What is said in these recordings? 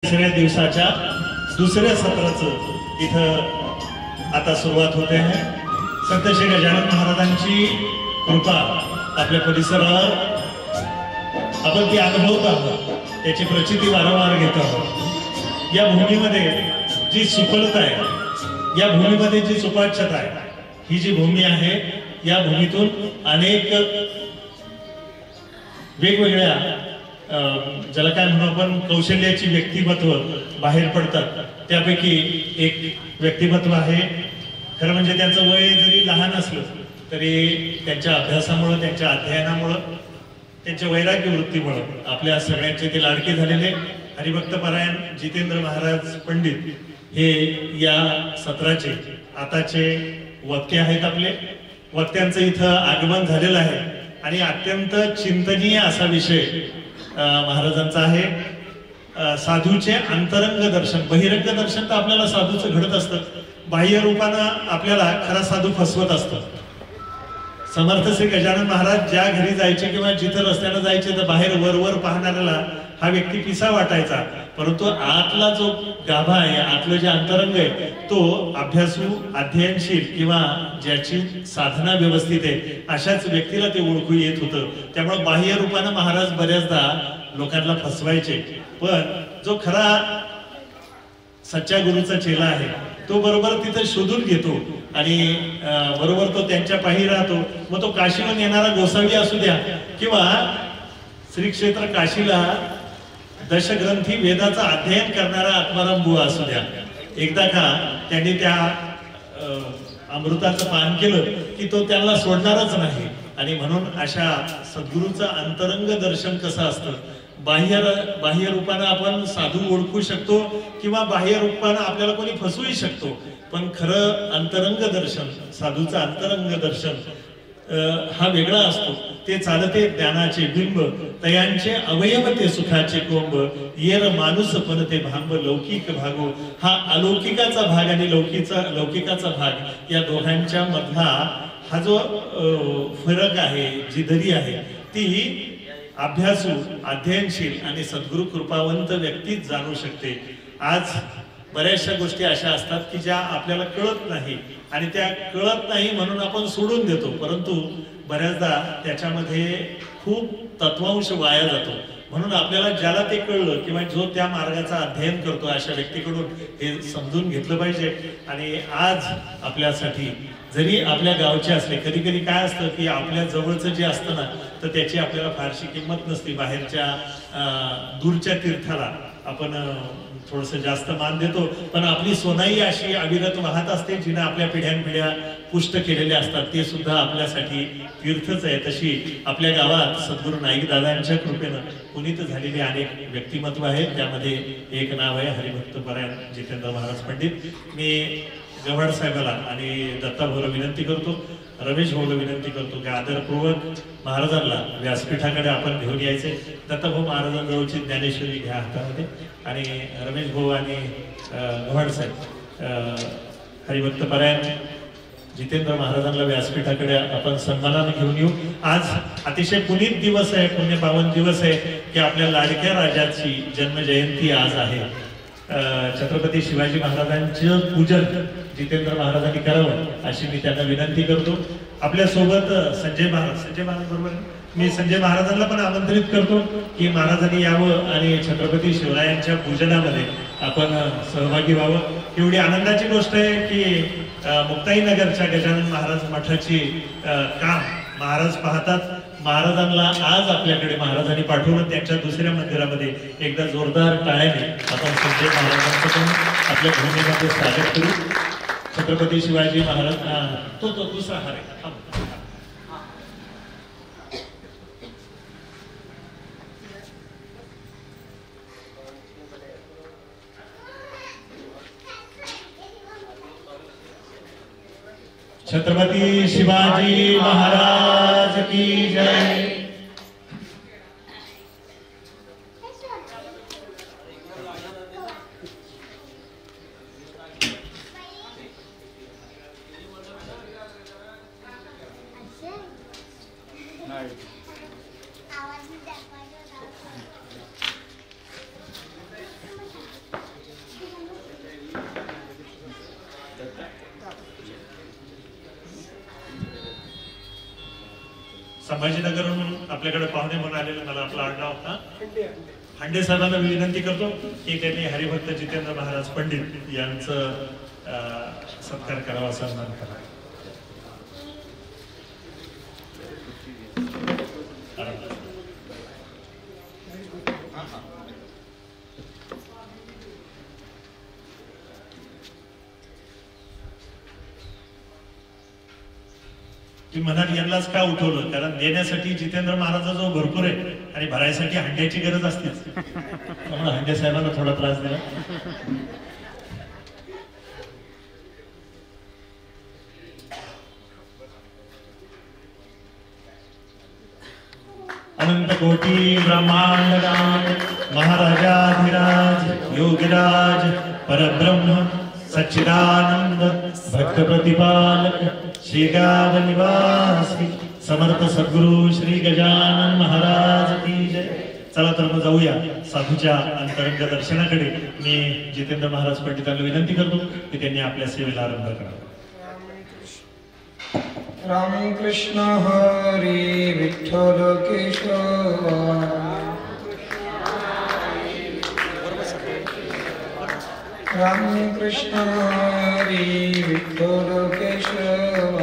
तिसऱ्या दिवसाच्या दुसऱ्या सत्राचं इथं आता सुरुवात होते आहे। संत श्री गजानन महाराजांची कृपा आपल्या परिसरावर आपण ती अनुभवत आहोत, त्याची प्रचिती वारंवार घेत आहोत। या भूमीमध्ये जी सुफलता आहे, या भूमीमध्ये जी सुपाच्छता आहे, ही जी भूमी आहे, या भूमीतून अनेक वेगवेगळ्या ज्याला काय म्हणू आपण कौशल्याची व्यक्तिमत्व बाहेर पडतात। त्यापैकी एक व्यक्तिमत्व आहे, खरं म्हणजे त्यांचं वय जरी लहान असलं तरी त्यांच्या अभ्यासामुळे, त्यांच्या अध्ययनामुळे, त्यांच्या वैराग्य वृत्तीमुळे आपल्या सगळ्यांचे ते लाडके झालेले हरिभक्त परायण जितेंद्र महाराज पंडित हे या सत्राचे आताचे वक्ते आहेत। आपले वक्त्यांचं इथं आगमन झालेलं आहे आणि अत्यंत चिंतनीय असा विषय महाराजांचा आहे। साधूचे अंतरंग दर्शन। बहिरंग दर्शन तर आपल्याला साधूचं घडत असतं, बाह्य रूपानं आपल्याला खरा साधू फसवत असतो। समर्थ श्री गजानन महाराज ज्या घरी जायचे किंवा जिथं रस्त्यानं जायचे तर बाहेर वर पाहणाऱ्याला हा व्यक्ती पिसा वाटायचा, परंतु आतला जो गाभा आहे, आतलं जे अंतरंग आहे, तो अभ्यासू, अध्ययनशील किंवा ज्याची साधना व्यवस्थित आहे अशाच व्यक्तीला ते ओळखू येत होतं। त्यामुळे बाह्य रूपानं महाराज बऱ्याचदा लोकांना फसवायचे, पण जो खरा सच्चा गुरुचा चेला आहे तो बरोबर तिथे शोधून घेतो आणि बरोबर तो त्यांच्या पायी राहतो। मग तो काशीहून येणारा गोसावी असू द्या किंवा श्री क्षेत्र काशीला दशग्रंथी वेदाचा अध्ययन करणारा आत्माराम बुवा असू द्या, एकदा का त्यांनी त्या अमृताचं पान केलं की तो त्यांना सोडणारच नाही। आणि म्हणून अशा सद्गुरूचं अंतरंग दर्शन कसं असतं, बाह्य रूपानं आपण साधू ओळखू शकतो किंवा बाह्य रूपानं आपल्याला कोणी फसवू शकतो, पण खरं अंतरंग दर्शन, साधूचं अंतरंग दर्शन हा वेगळा असतो। ते चालते ज्ञानाचे बिंब, तयांचे अवयव ते सुखाचे कोंब, येर माणूस पण ते भांब लौकिक भागो। हा अलौकिकाचा भाग आणि लौकिकाचा भाग या दोघांच्या मधला हा जो फरक आहे, जी दरी आहे, ती अभ्यासू, अध्ययनशील आणि सद्गुरु कृपावंत व्यक्तीच जाणू शकते। आज बऱ्याचशा गोष्टी अशा असतात की ज्या आपल्याला कळत नाही आणि त्या कळत नाही म्हणून आपण सोडून देतो, परंतु बऱ्याचदा त्याच्यामध्ये खूप तत्वांश वाया जातो। म्हणून आपल्याला ज्याला ते कळलं किंवा जो त्या मार्गाचा अध्ययन करतो अशा व्यक्तीकडून हे समजून घेतलं पाहिजे। आणि आज आपल्यासाठी जरी आपल्या गावचे असले, कधी कधी काय असतं की आपल्या जवळचं जे असतं ना तर त्याची आपल्याला फारशी किंमत नसते। बाहेरच्या दूरच्या तीर्थाला आपण थोडंसं जास्त मान देतो, पण आपली सोनाई अशी अविरत वाहत असते जिने आपल्या पिढ्यानपिढ्या पुष्ट केलेल्या असतात, ते सुद्धा आपल्यासाठी तीर्थच आहे। तशी आपल्या गावात सद्गुरू नाईक दादांच्या कृपेनं पुनीत झालेली अनेक व्यक्तिमत्व आहेत, त्यामध्ये एक नाव आहे हरिभक्त परायण जितेंद्र महाराज पंडित। मी गव्हाड साहेबाला आणि दत्ता भाऊला विनंती करतो, रमेश भाऊला विनंती करतो की आदरपूर्वक महाराजांना व्यासपीठाकडे आपण घेऊन यायचे। दत्ता भाऊ महाराजांजवळची ज्ञानेश्वरी घ्या हातामध्ये आणि रमेश भाऊ आणि गव्हाड साहेब हरिभक्त परायण जितेंद्र महाराजांना व्यासपीठाकडे आपण सन्मानाने घेऊन येऊ। आज अतिशय पुनीत दिवस आहे, पुण्यपावन दिवस आहे की आपल्या लाडक्या राजाची जन्मजयंती आज आहे। छत्रपती शिवाजी महाराजांचं पूजन जितेंद्र महाराजांनी करावं अशी मी त्यांना विनंती करतो। आपल्या सोबत संजय महाराज बरोबर मी संजय महाराजांना पण आमंत्रित करतो की महाराजांनी यावं आणि छत्रपती शिवरायांच्या पूजनामध्ये आपण सहभागी व्हावं। एवढी आनंदाची गोष्ट आहे की मुक्ताईनगरच्या गजानन महाराज मठाची काम महाराज पाहतात। महाराजांना आज आपल्याकडे महाराजांनी पाठवलं, त्यांच्या दुसऱ्या मंदिरामध्ये एकदा जोरदार टाळ्याने आपण संजय महाराजांचं पण आपल्या भूमीमध्ये स्वागत करू। छत्रपती शिवाजी महाराज तो दुसरा हार आहे। छत्रपती शिवाजी महाराज की जय। संभाजीनगरहून आपल्याकडे पाहुणे म्हणून आलेले, मला आपलं आडनाव हांडे साहेबांना मी विनंती करतो की त्यांनी हरिभक्त जितेंद्र महाराज पंडित यांचं सत्कार करावा, सन्मान करावा. ती म्हणाल यांनाच का उठवलं, कारण देण्यासाठी जितेंद्र महाराजाजवळ भरपूर आहे आणि भरायसाठी हंड्याची गरज असतेच, त्यामुळे हंडे साहेबांना थोडा त्रास दिला. अनंत कोटी ब्रह्मांड महाराजाधिराज योगिराज परब्रह्म सच्चिदानंद भक्त प्रतिपालक श्रीगाव निवासी समर्थ सद्गुरु श्री गजानन महाराज की जय. चला तर मग जाऊया साधूच्या अंतरंग दर्शनाकडे. मी जितेंद्र महाराज पंडितांना विनंती करतो की त्यांनी आपल्या सेवेला आरंभ करावा. रामकृष्ण हरी विठ्ठल केशव रामकृष्ण हरी विठ्ठल केशव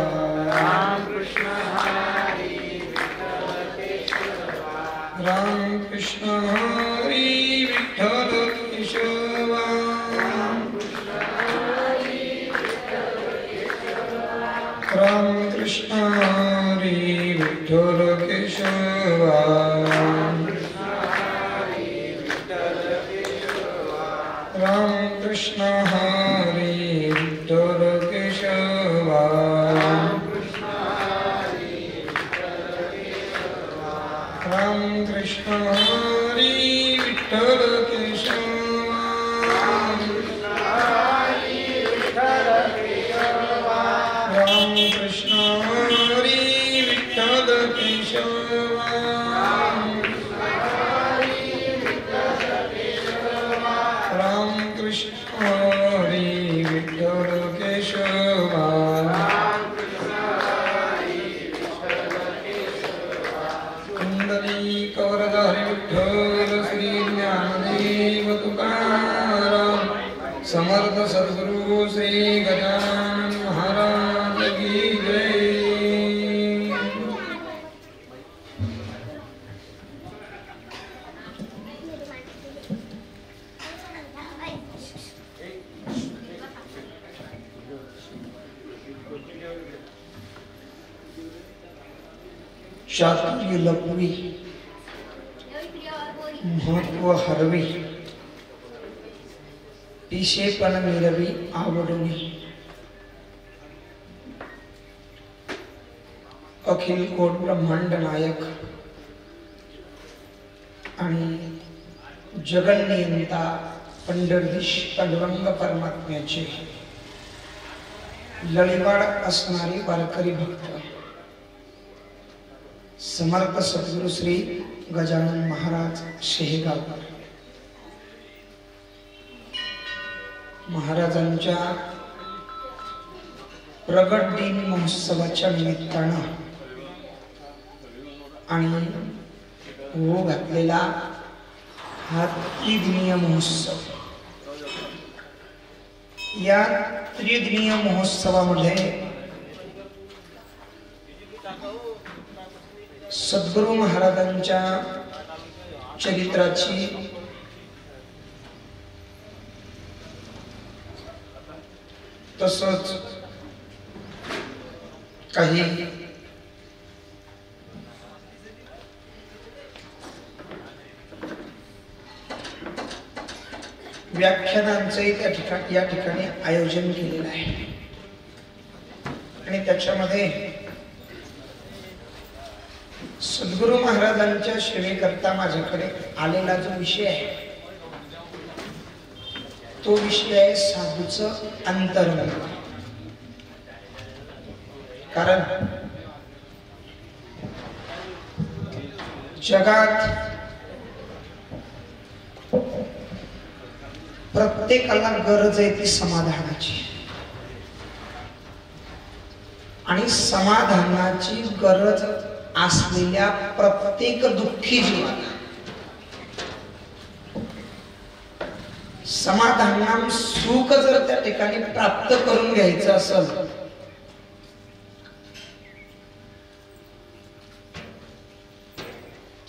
रामकृष्ण हरी विठ्ठल केशव रामकृष्ण हरी विठ्ठल केशव रामकृष्ण हरी विठ्ठल केशव रामकृष्ण हरी विठ्ठल केशव रामकृष्ण हरी विठ्ठल केशव रामकृष्ण हरी विठ्ठल केशव रामकृष्ण हरी विठ्ठल केशव कुंडली कवरधारी विठ्ठल श्री ज्ञानदेव तुकाराम समर्थ सद्गुरु श्री गजानन महाराज की जय. शास्त्रीय लपवी महत्व हरवी पिशेपण मिरवी आवडुनी अखिल कोट ब्रह्मांड नायक आणि जगन्नियंता पंढरदीश पांडुरंग परमात्म्याचे लळीवाड असणारी वारकरी भक्त समर्थ सद्गुरु श्री गजानन महाराज शेहेगावकर महाराजांच्या प्रगट दिन महोत्सवाच्या निमित्तानं आणि हो घातलेला हा त्रिदिनीय महोत्सव, या त्रिदिनीय महोत्सवामध्ये सद्गुरु महाराजांच्या चरित्राची तसंच काही व्याख्यानांचे या ठिकाणी आयोजन केलेलं आहे आणि त्याच्यामध्ये सद्गुरु महाराजांच्या सेवेकरता माझ्याकडे आलेला जो विषय आहे तो विषय आहे साधूचं अंतरंग. कारण जगात प्रत्येकाला गरज आहे ती समाधानाची, आणि समाधानाची गरज असलेल्या प्रत्येक दुःखी जीवाला समाधान सुख जर त्या ठिकाणी प्राप्त करून घ्यायचं असेल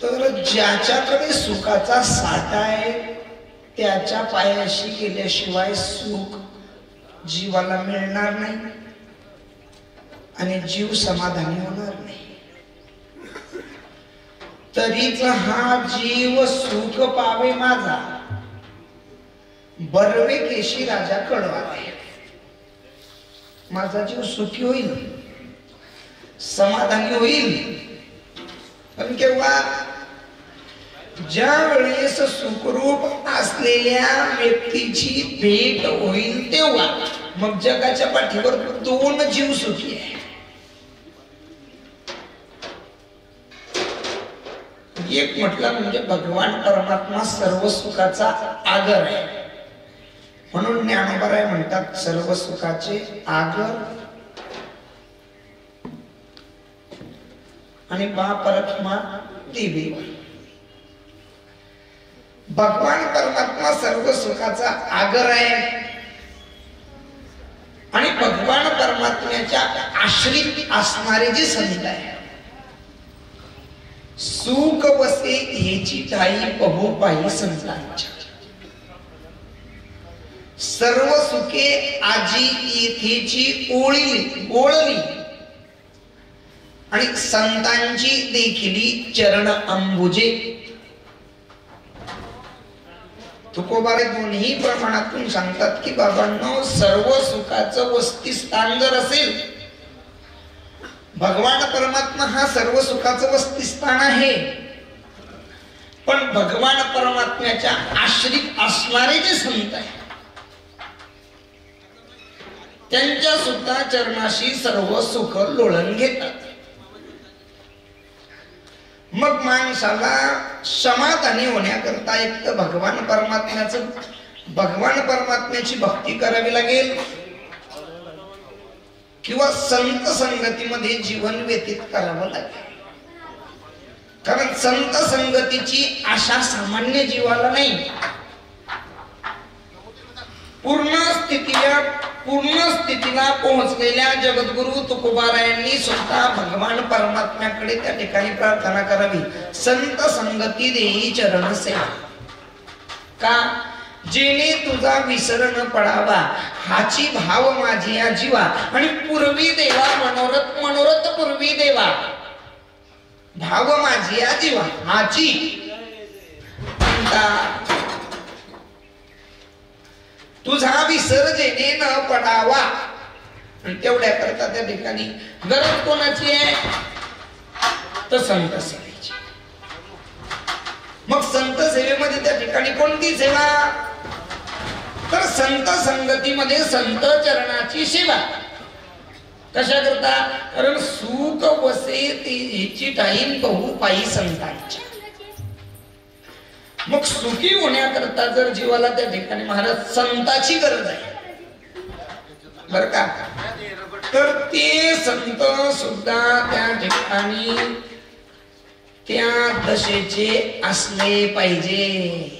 तर ज्याच्याकडे सुखाचा साठा आहे त्याच्या पायाशी गेल्याशिवाय सुख जीवाला मिळणार नाही आणि जीव समाधानी होणार नाही. तरीच हा जीव सुख पावे माझा बर्वे केशी राजा कळवावे. माझा जीव सुखी होईल, समाधानी होईल. पण केव्हा? ज्या वेळेस सुखरूप असलेल्या व्यक्तीची भेट होईल तेव्हा. मग जगाच्या पाठीवर दोन जीव सुखी आहे. एक म्हटलं म्हणजे भगवान परमात्मा सर्व सुखाचा आगर आहे. म्हणून ज्ञानोबराय म्हणतात सर्व सुखाचे आगर आणि बा परमात्मा देवी. भगवान परमात्मा सर्व सुखाचा आगर आहे आणि भगवान परमात्म्याच्या आश्रित असणारे जे संत आहे सुख वसे ह्याची ठाई पहो पायी संतांच्या. सर्व सुखे आजी येथेची ओळली आणि संतांची देखील चरण अंबुजे. तुकोबारे दोन्ही प्रमाणातून सांगतात की बाबांनो सर्व सुखाचं वस्तीस्थान जर असेल, भगवान परमात्मा हा सर्व सुखाचं वस्तीस्थान आहे. पण भगवान परमात्म्याच्या आश्रित असणारे जे संत आहे त्यांच्या सुद्धा चरणाशी सर्व सुख लोळण घेतात. मग माणसाला समाधानी होण्याकरता एक तर भगवान परमात्म्याची भक्ती करावी लागेल किंवा संत संगतीमध्ये जीवन व्यतीत करावं लागेल. कारण संत संगतीची आशा सामान्य जीवाला नाही. पूर्ण स्थितीला पोहोचलेल्या जगद्गुरु तुकोबारायांनी स्वतः भगवान परमात्म्याकडे त्या ठिकाणी प्रार्थना करावी, संत संगती देई चरण सेवा. का? जेणे तुझा विसर न पडावा हाची भाव माझी या जीवा. आणि पूर्वी देवा मनोरथ पूर्वी देवा भाव माझी या जीवा हाची. तुझा विसर जेणे न पडावा. आणि तेवढ्या करता त्या ठिकाणी गरज कोणाची आहे? तर संत सेवेची. मग संत सेवेमध्ये त्या ठिकाणी कोणती सेवा? तर संत संगतीमध्ये संत चरणाची सेवा. कशा करता? कारण सुख वसे ती टाईम बहु पायी संतांच्या. मग सुखी होण्याकरता जर जीवाला त्या ठिकाणी महाराज संताची गरज आहे बर का, तर ते संत सुद्धा त्या ठिकाणी त्या दशेचे असले पाहिजे.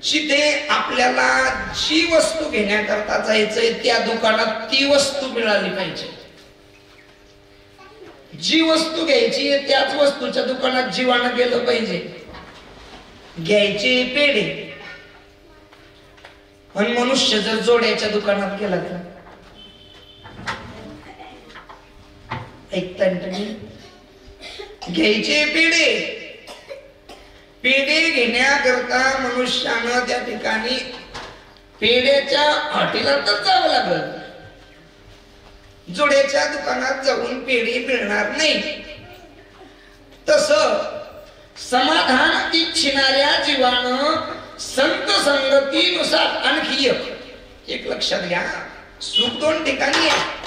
जिथे आपल्याला जी वस्तू घेण्याकरता जायचंय त्या दुकानात ती वस्तू मिळाली पाहिजे. जी वस्तू घ्यायची त्याच वस्तूच्या दुकानात जीवानं गेलं पाहिजे. घ्यायचे पेढे पण मनुष्य जर जोड्याच्या दुकानात गेला तर ऐकता तुम्ही? घ्यायचे पेढे घेण्याकरता मनुष्यानं त्या ठिकाणी पेढ्याच्या हॉटेलातच जावं लागल. जोड्याच्या दुकानात जाऊन पेढे मिळणार नाही. तसं समाधान इच्छिणाऱ्या जीवानं संत संगतीनुसार आणखी एक लक्षात घ्या, सुख दोन ठिकाणी आहे.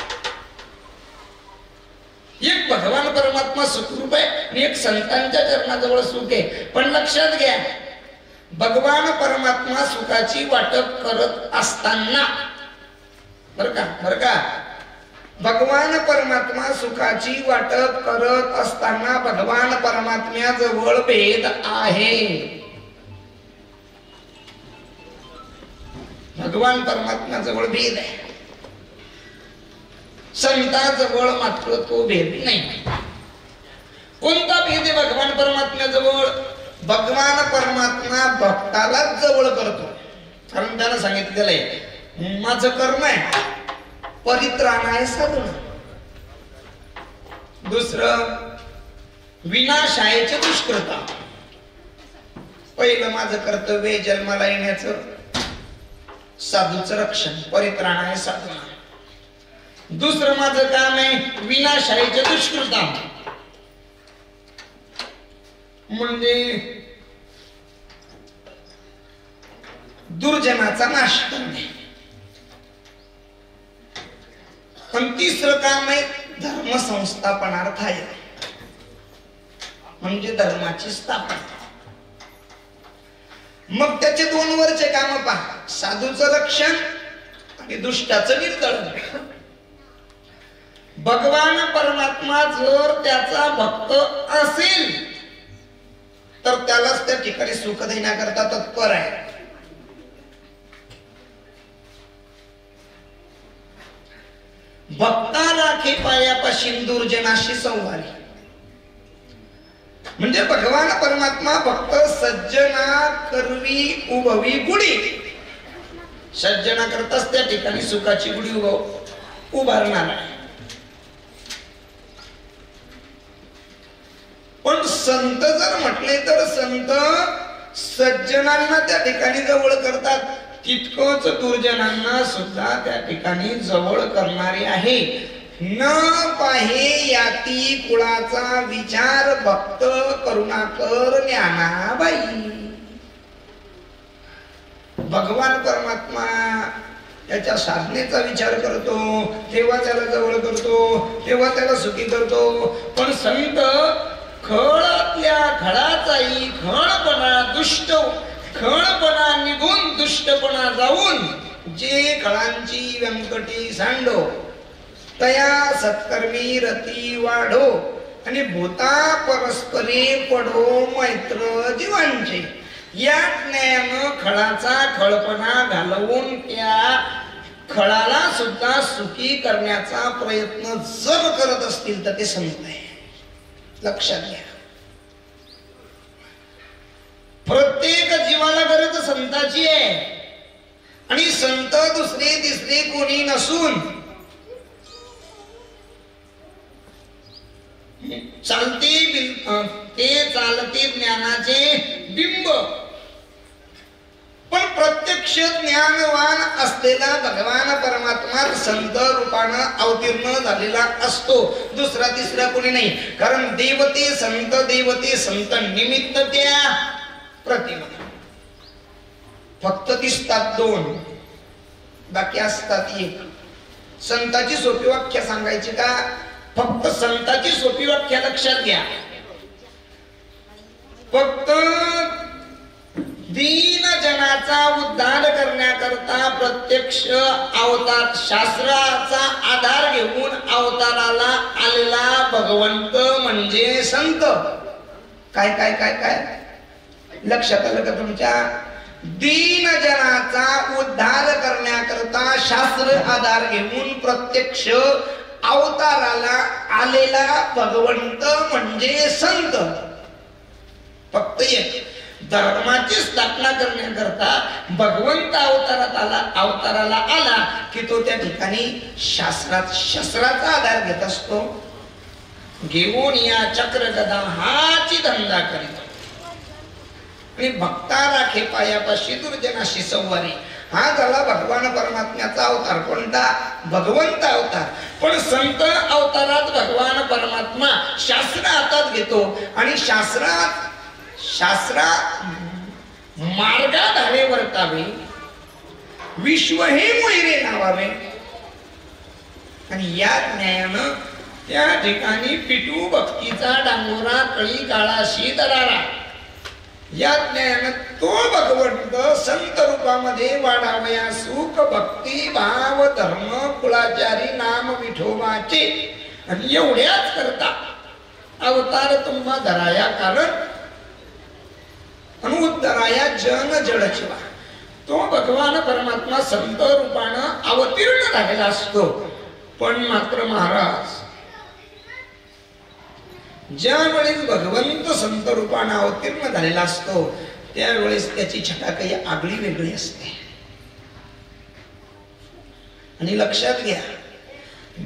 एक भगवान परमात्मा सुखरूप आहे आणि एक संतांच्या चरणाजवळ सुख आहे. पण लक्षात घ्या, भगवान परमात्मा सुखाची वाटप करत असताना बर का भगवान परमात्मा सुखाची वाटप करत असताना भगवान परमात्म्याजवळ भेद आहे. भगवान परमात्म्याजवळ भेद आहे, संताजवळ मात्र तो भेद नाही. कोणता भेद आहे भगवान परमात्म्याजवळ? भगवान परमात्मा भक्तालाच जवळ करतो, कारण त्यानं सांगितलेलं आहे माझं कर्म आहे परित्राणाय साधन. दुसरं विनाशायचे दुष्कृता. पहिलं माझं कर्तव्य जन्माला येण्याचं, साधूचं रक्षण परित्राणाय साधन. दुसरं माझं काम आहे विनाशायचे दुष्कृता, म्हणजे दुर्जनाचा नाश करणे. पण तिसरं काम आहे धर्म संस्थापनार्थाय, म्हणजे धर्माची स्थापना. मग त्याचे दोन वरचे काम पहा, साधूचं रक्षण आणि दुष्टाचं निर्दळन. भगवान परमात्मा जर त्याचा भक्त असेल तर त्यालाच त्या ठिकाणी सुख देण्याकरता तत्पर आहे. भक्ता राखे पायापाशी दुर्जनाशी संवारी. म्हणजे भगवान परमात्मा भक्त सज्जना करवी उभवी गुढी. सज्जना करताच त्या ठिकाणी सुखाची गुढी उभारणार आहे. पण संत जर म्हटले तर संत सज्जनांना त्या ठिकाणी जवळ करतात, तितकंच दुर्जनांना सुद्धा त्या ठिकाणी जवळ करणारे आहे. न पाहे याती कुळाचा विचार भक्त करुणाकर ज्ञानाबाई. भगवान परमात्मा त्याच्या साधनेचा विचार करतो, तेव्हा त्याला जवळ करतो, तेव्हा त्याला सुखी करतो. पण संत खळातल्या खळाचाही खळपणा दुष्ट खळपणा निघून दुष्टपणा जाऊन जे खळांची व्यंकटी सांडो तया सत्कर्मी रती वाढो आणि भूता परस्परे पडो मैत्र जीवांचे. या ज्ञानानं खळाचा खळपणा घालवून त्या खळाला सुद्धा सुखी करण्याचा प्रयत्न जर करत असतील तर ते संत आहे. लक्षात घ्या, प्रत्येक जीवाला गरज संताची आहे. आणि संत दुसरे तिसरे कोणी नसून चालते ज्ञानाचे बिंब. पण प्रत्यक्ष ज्ञानवान असलेला भगवान परमात्मा संत रूपानं अवतीर्ण झालेला असतो, दुसरा तिसरा कोणी नाही. कारण देवते संत निमित्त त्या प्रतिमा फक्त दिसतात दोन, बाकी असतात एक. संताची सोपी व्याख्या सांगायची का? फक्त संताची सोपी व्याख्या लक्षात घ्या. फक्त दीन जनाचा उद्धार करण्याकरता प्रत्यक्ष अवतार शास्त्राचा आधार घेऊन अवताराला आलेला भगवंत म्हणजे संत. काय काय काय काय लक्षात आलं का तुमच्या? दीन जनाचा उद्धार करण्याकरता शास्त्र आधार घेऊन प्रत्यक्ष अवताराला आलेला भगवंत म्हणजे संत. फक्त एक धर्माची स्थापना करण्याकरता भगवंत अवताराला आला की तो त्या ठिकाणी शास्त्राचा आधार घेत असतो. घेऊन या चक्र गदा हाची धंदा करीत आणि भक्ता राखे पायापाशी दुर्जनाशी संवारी. हा झाला भगवान परमात्म्याचा अवतार. कोणता? भगवंत अवतार. पण संत अवतारात भगवान परमात्मा शास्त्र हातात घेतो आणि शास्त्रात मार्गाधारे वर्तावे, विश्व हे मोहिरे नावावे. आणि या ज्ञानानं त्या ठिकाणी पिटू भक्तीचा डांगोरा कळी काळाशी दरारा. या ज्ञान तो भगवंत संत रूपामध्ये वाढावया सुख भक्ती भाव धर्म कुळाचारी नाम विठोबाचे आणि एवढ्याच करता अवतार तुम्हा धराया कारण अनुद्धराया जन जडचिवा तो भगवान परमात्मा संत रूपानं अवतीर्ण झालेला असतो. पण मात्र महाराज ज्या वेळेस भगवंत संत रूपानं अवतीर्ण झालेला असतो त्यावेळेस त्याची छटा काही आगळी वेगळी असते. आणि लक्षात घ्या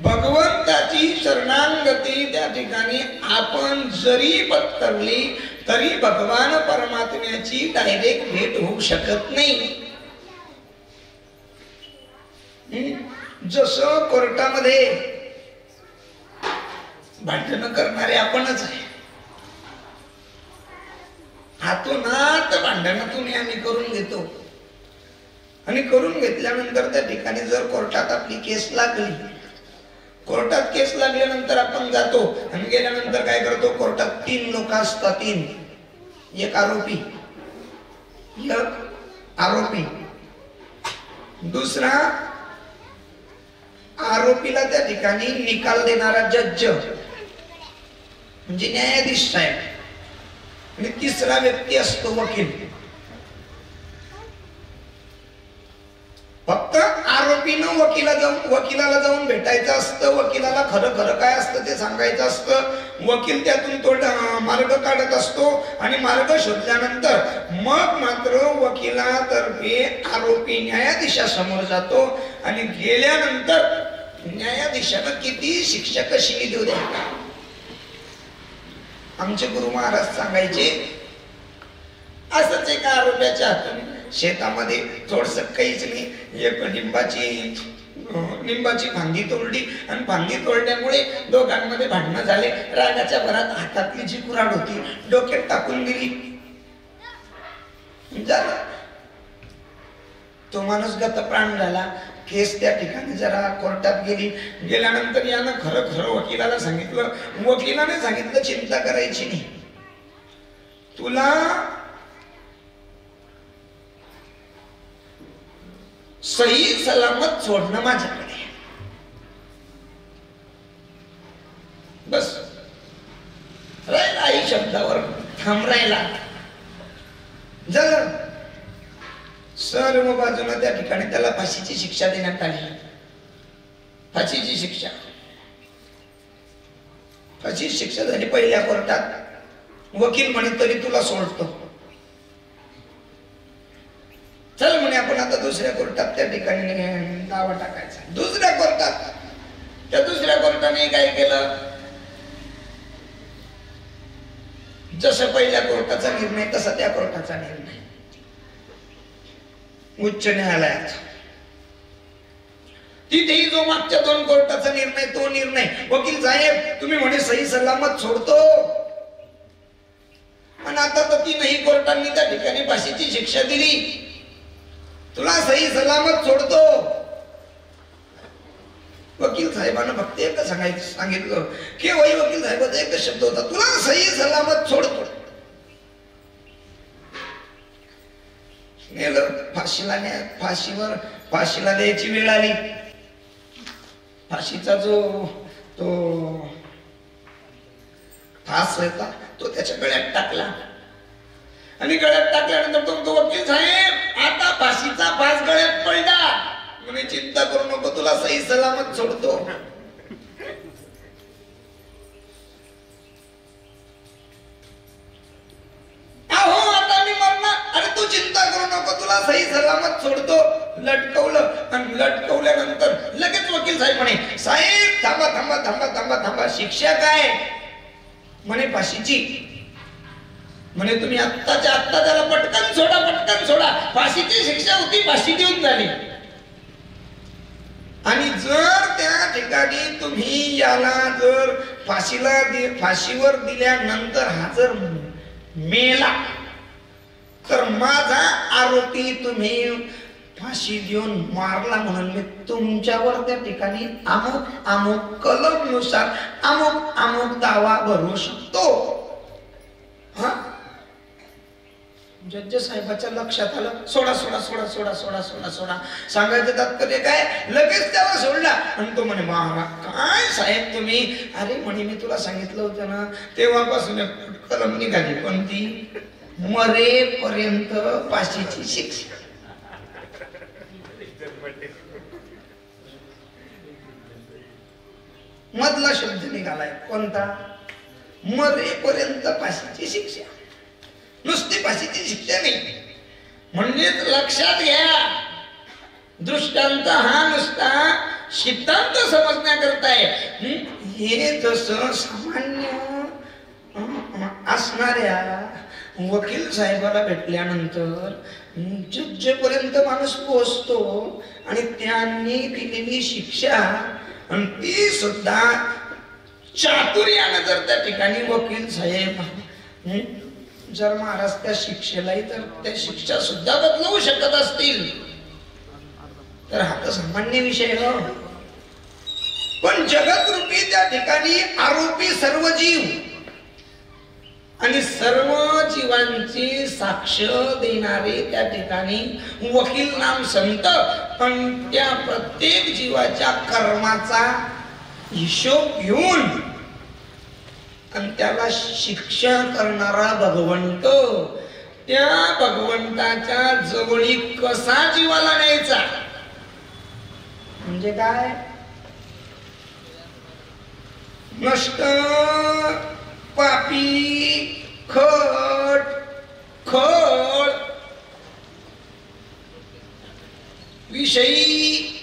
भगवंताची शरणागती त्या ठिकाणी आपण जरी पत्करली तरी भगवान परमात्म्याची डायरेक्ट भेट होऊ शकत नाही. जसं कोर्टामध्ये भांडण करणारे आपणच आहे. हातोनात भांडणातून आम्ही करून घेतो आणि करून घेतल्यानंतर त्या ठिकाणी जर कोर्टात आपली केस लागली, कोर्टात केस लागल्यानंतर आपण जातो आणि गेल्यानंतर काय करतो, कोर्टात 3 लोक असतात. 3 एक आरोपी दुसरा आरोपीला त्या ठिकाणी निकाल देणारा जज म्हणजे न्यायाधीश साहेब आणि तिसरा व्यक्ती असतो वकील. फक्त आरोपीनं वकिलाला जाऊन भेटायचं असतं, वकिलाला खरं काय असतं ते सांगायचं असतं. वकील त्यातून तो मार्ग काढत असतो आणि मार्ग शोधल्यानंतर मग मात्र वकिलातर्फे आरोपी न्यायाधीशासमोर जातो आणि गेल्यानंतर न्यायाधीशानं किती शिक्षा कशी देऊ द्या. आमचे गुरु महाराज सांगायचे असंच एका आरोप्याच्या हातून शेतामध्ये थोडस काहीच नाही, एक लिंबाची फांदी तोडली आणि फांदी तोडल्यामुळे दोघांमध्ये भांडणं झाले. रागाच्या भरात हातातली जी कुऱ्हाड होती डोक्यात टाकून दिली, झालं. तो माणूस गतप्राण झाला. केस त्या ठिकाणी जरा कोर्टात गेल्यानंतर यानं खरं वकिलाला सांगितलं. वकिलाने सांगितलं चिंता करायची नाही, तुला सही सलामत सोडणं माझ्याकडे बस. राहिला आई शब्दावर ठाम राहिला, झालं. सर्व बाजूला त्या ठिकाणी त्याला फाशीची शिक्षा देण्यात आली. फाशीची शिक्षा झाली पहिल्या कोर्टात. वकील म्हणे तरी तुला सोडतो, चल म्हणे आपण आता दुसऱ्या कोर्टात त्या ठिकाणी दावा टाकायचा. दुसऱ्या कोर्टाने काय केलं, जसं पहिल्या कोर्टाचा निर्णय तसा त्या कोर्टाचा निर्णय उच्च न्यायालयात. तिथेही जो मागच्या 2 कोर्टाचा निर्णय तो निर्णय, वकील साहेब तुम्ही म्हणे सही सलामत सोडतो आणि आता तर 3ही कोर्टांनी त्या ठिकाणी फाशीची शिक्षा दिली, तुला सही सलामत सोडतो. वकील साहेबांना फक्त एक सांगितलं की वकील साहेबाचा एकच शब्द होता, तुला सही सलामत सोडतो. फाशीला द्यायची वेळ आली. फाशीचा जो तो फास होता तो त्याच्या गळ्यात टाकला आणि गळ्यात टाकल्यानंतर तो वकील साहेब आता फाशीचा फास गळ्यात पडला म्हणे चिंता करू नको, तुला सही सलामत सोडतो. अहो आता मी मरणार, अरे तू चिंता करू नको, तुला सही सलामत सोडतो. लटकवलं आणि लटकवल्यानंतर लगेच वकील साहेब म्हणे साहेब थांबा थांबा थांबा थांबा थांबा, शिक्षा काय म्हणे फाशीची. म्हणे तुम्ही आत्ताच्या आत्ता त्याला पटकन सोडा. फाशीची शिक्षा होती, फाशी देऊन झाली. आणि जर त्या ठिकाणी तुम्ही याला जर फाशीवर दिल्यानंतर हा जर मेला तर माझा आरोपी तुम्ही फाशी देऊन मारला म्हणून मी तुमच्यावर त्या ठिकाणी अमुक कलम नुसार अमुक दावा भरू शकतो. जज साहेबाच्या लक्षात आलं, सोडा सोडा सोडा सोडा सोडा सोडा सोडा. सांगायचं तात्पर्य काय, लगेच त्याला सोडला. आणि तो म्हणे काय साहेब तुम्ही, अरे म्हणे मी तुला सांगितलं होतं ना, तेव्हापासून कलम निघाली, पण ती मरेपर्यंत फाशीची शिक्षा. मधला शब्द निघालाय कोणता, मरेपर्यंत फाशीची शिक्षा. नुसती फाशीची शिक्षा नाही, म्हणजे लक्षात घ्या, दृष्टांत हा नुसता सिद्धांत समजण्याकरता आहे. हे जसं सामान्य असणाऱ्या वकील साहेबाला भेटल्यानंतर जजेपर्यंत माणूस पोहोचतो आणि त्यांनी दिलेली शिक्षा, आणि ती सुद्धा चातुर्यानं जर त्या ठिकाणी वकील साहेब जर महाराज त्या शिक्षेलाही तर त्या शिक्षा सुद्धा बदलवू शकत असतील तर हा तर सामान्य विषय हो. पण जगतरूपी त्या ठिकाणी आरोपी सर्व जीव आणि सर्व जीवांची साक्ष देणारे त्या ठिकाणी वकील नाम संत, पण त्या प्रत्येक जीवाच्या कर्माचा हिशोब घेऊन आणि त्याला शिक्षा करणारा भगवंत, त्या भगवंताच्या जवळी कसा जीवाला न्यायचा, म्हणजे काय, नष्ट पापी खट खळ विषयी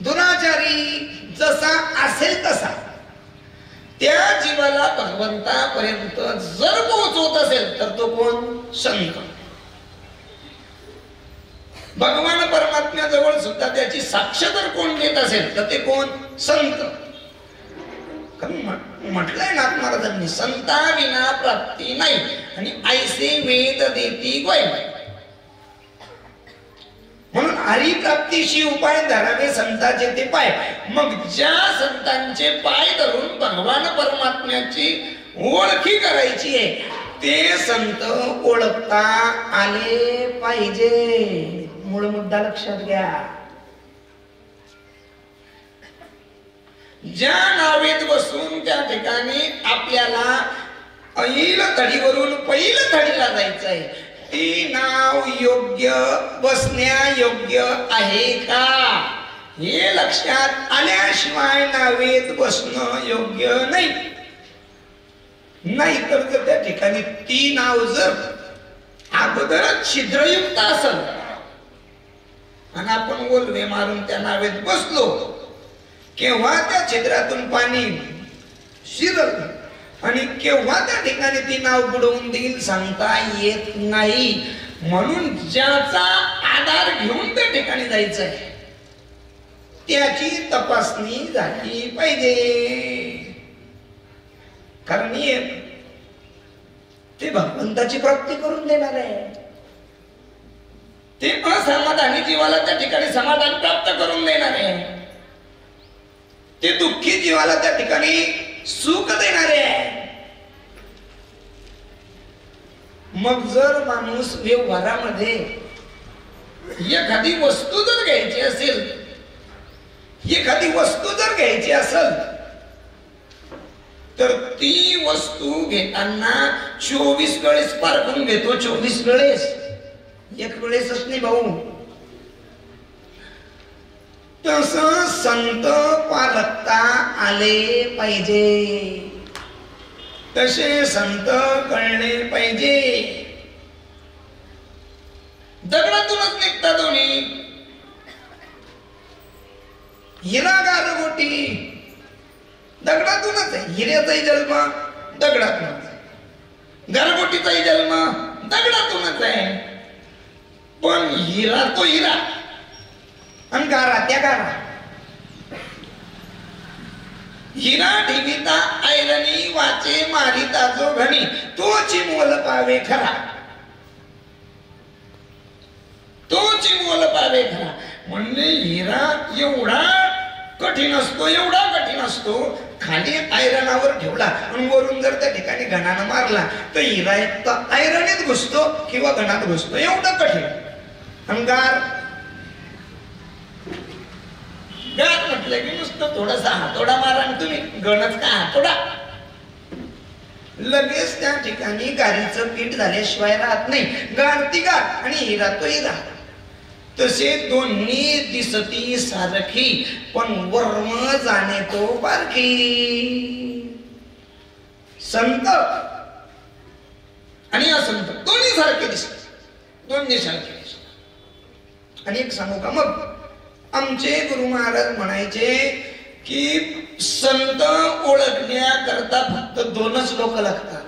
दुराचारी जसा असेल तसा त्या जीवाला भगवंतापर्यंत जर पोहोचवत असेल तर तो कोण, संत. भगवान परमात्म्याजवळ सुद्धा त्याची साक्ष जर कोण देत असेल तर ते कोण, संत. म्हटलंय नाथ महाराजांनी, संता विना प्राप्ती नाही, आणि ऐसे वेद देती गोय. म्हणून हरी प्राप्तीशी उपाय धरावे संताचे ते पाय. मग ज्या संतांचे पाय धरून भगवान परमात्म्याची ओळखी करायची आहे ते संत ओळखता आले पाहिजे. मूळ मुद्दा लक्षात घ्या. ज्या नावेत बसून त्या ठिकाणी आपल्याला ऐल थडीवरून पैल थडीला जायचंय, ती नाव योग्य बसण्यायोग्य आहे का हे लक्षात आल्याशिवाय नावेत बसणं योग्य नाही. नाहीतर जर त्या ठिकाणी ती नाव जर अगोदरच छिद्रयुक्त असेल आणि आपण ओलवे मारून त्या नावेत बसलो, केव्हा त्या छिद्रातून पाणी शिरल आणि केव्हा त्या ठिकाणी ती नाव बुडवून देईल सांगता येत नाही. म्हणून ज्याचा आधार घेऊन त्या ठिकाणी जायचंय त्याची तपासणी झाली पाहिजे. कारण ते भगवंताची प्राप्ती करून देणार आहे. ते असमाधानी जीवाला त्या ठिकाणी समाधान प्राप्त करून देणार आहे. ते दुःखी जीवाला त्या ठिकाणी सुख देणारे आहे. मग जर माणूस व्यवहारामध्ये एखादी वस्तू जर घ्यायची असेल, एखादी वस्तू जर घ्यायची असेल तर ती वस्तू घेताना 24 वेळेस पारखून घेतो. 24 वेळेस, एक वेळेसच नाही भाऊ. तस संत पालकता आले पाहिजे, तसे संत कळले पाहिजे. दगडातूनच निघतात दोन्ही. हिरा गारगोटी दगडातूनच आहे. हिऱ्याचाही जन्म दगडातूनच आहे, गारगोटीचाही जन्म दगडातूनच आहे. पण हिरा तो हिरा आणि गारा त्या गारा. हिरा ठेविता ऐरणी वाचे मारिता जो घणी, तोची मोल पावे खरा, तोची मोल पावे खरा. म्हणजे हिरा एवढा कठीण असतो, एवढा कठीण असतो खाली आयरनावर ठेवला आणि वरून जर त्या ठिकाणी घणानं मारला तर हिरा एक तर आयरनीत घुसतो किंवा घणात घुसतो, एवढं कठीण. अंगार गार म्हटलं की नुसतं थोडासा हातोडा मारा आणि तुम्ही गणच का हातोडा, लगेच त्या ठिकाणी गारीचं पीठ झाल्याशिवाय राहत नाही. गार ती गार आणि हिरा तो हिरा. तसे दोन्ही दिसती सारखी पण वर्म जाणे तो बारकी. संत आणि असंत दोन्ही सारखे दिसतात, दोन्ही सारखे दिसतात. आणि एक सांगू का, मग आमचे गुरु महाराज म्हणायचे की संत ओळखण्याकरता फक्त दोनच लोक लागतात.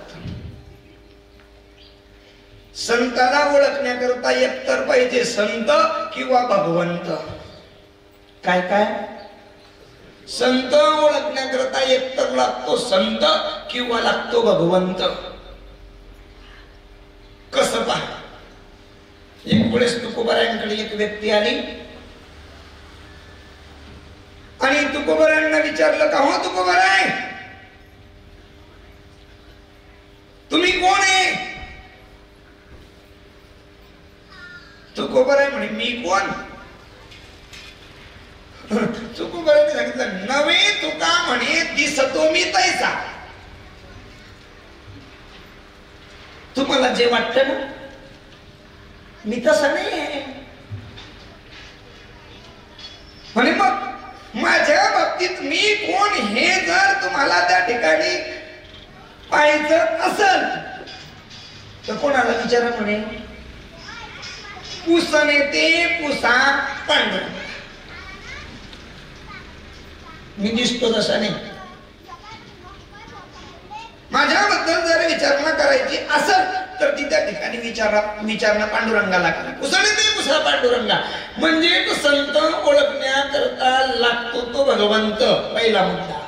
संताला ओळखण्याकरता एकतर पाहिजे संत किंवा भगवंत. काय काय संत ओळखण्याकरता एकतर लागतो संत किंवा लागतो भगवंत. कसं पहा, एक वेळेस तुकोबारायांकडे एक व्यक्ती आली आणि तुकोबारायांना विचारलं का, हो तुकोबाराय तुम्ही कोण आहे? तुकोबाराय म्हणे मी कोण? तुकोबारायांनी सांगितलं नवे तुका म्हणे दिसतो मी तैसा. तुम्हाला जे वाटतं ना मी तसं नाही आहे म्हणे. मग माझ्या बाबतीत मी कोण हे जर तुम्हाला त्या ठिकाणी पाहायचं असेल तर कोणाला विचारा म्हणे. पुसणे ते पुसा पांढरा, मी दिसतो तसा नाही. माझ्याबद्दल जर विचारणा करायची असेल तर ती त्या ठिकाणी विचारणा पांडुरंगाला करा. पुसणे ते पुसा पांडुरंगा म्हणजे तो संत ओळखण्याकरता लागतो तो भगवंत, पहिला मुद्दा.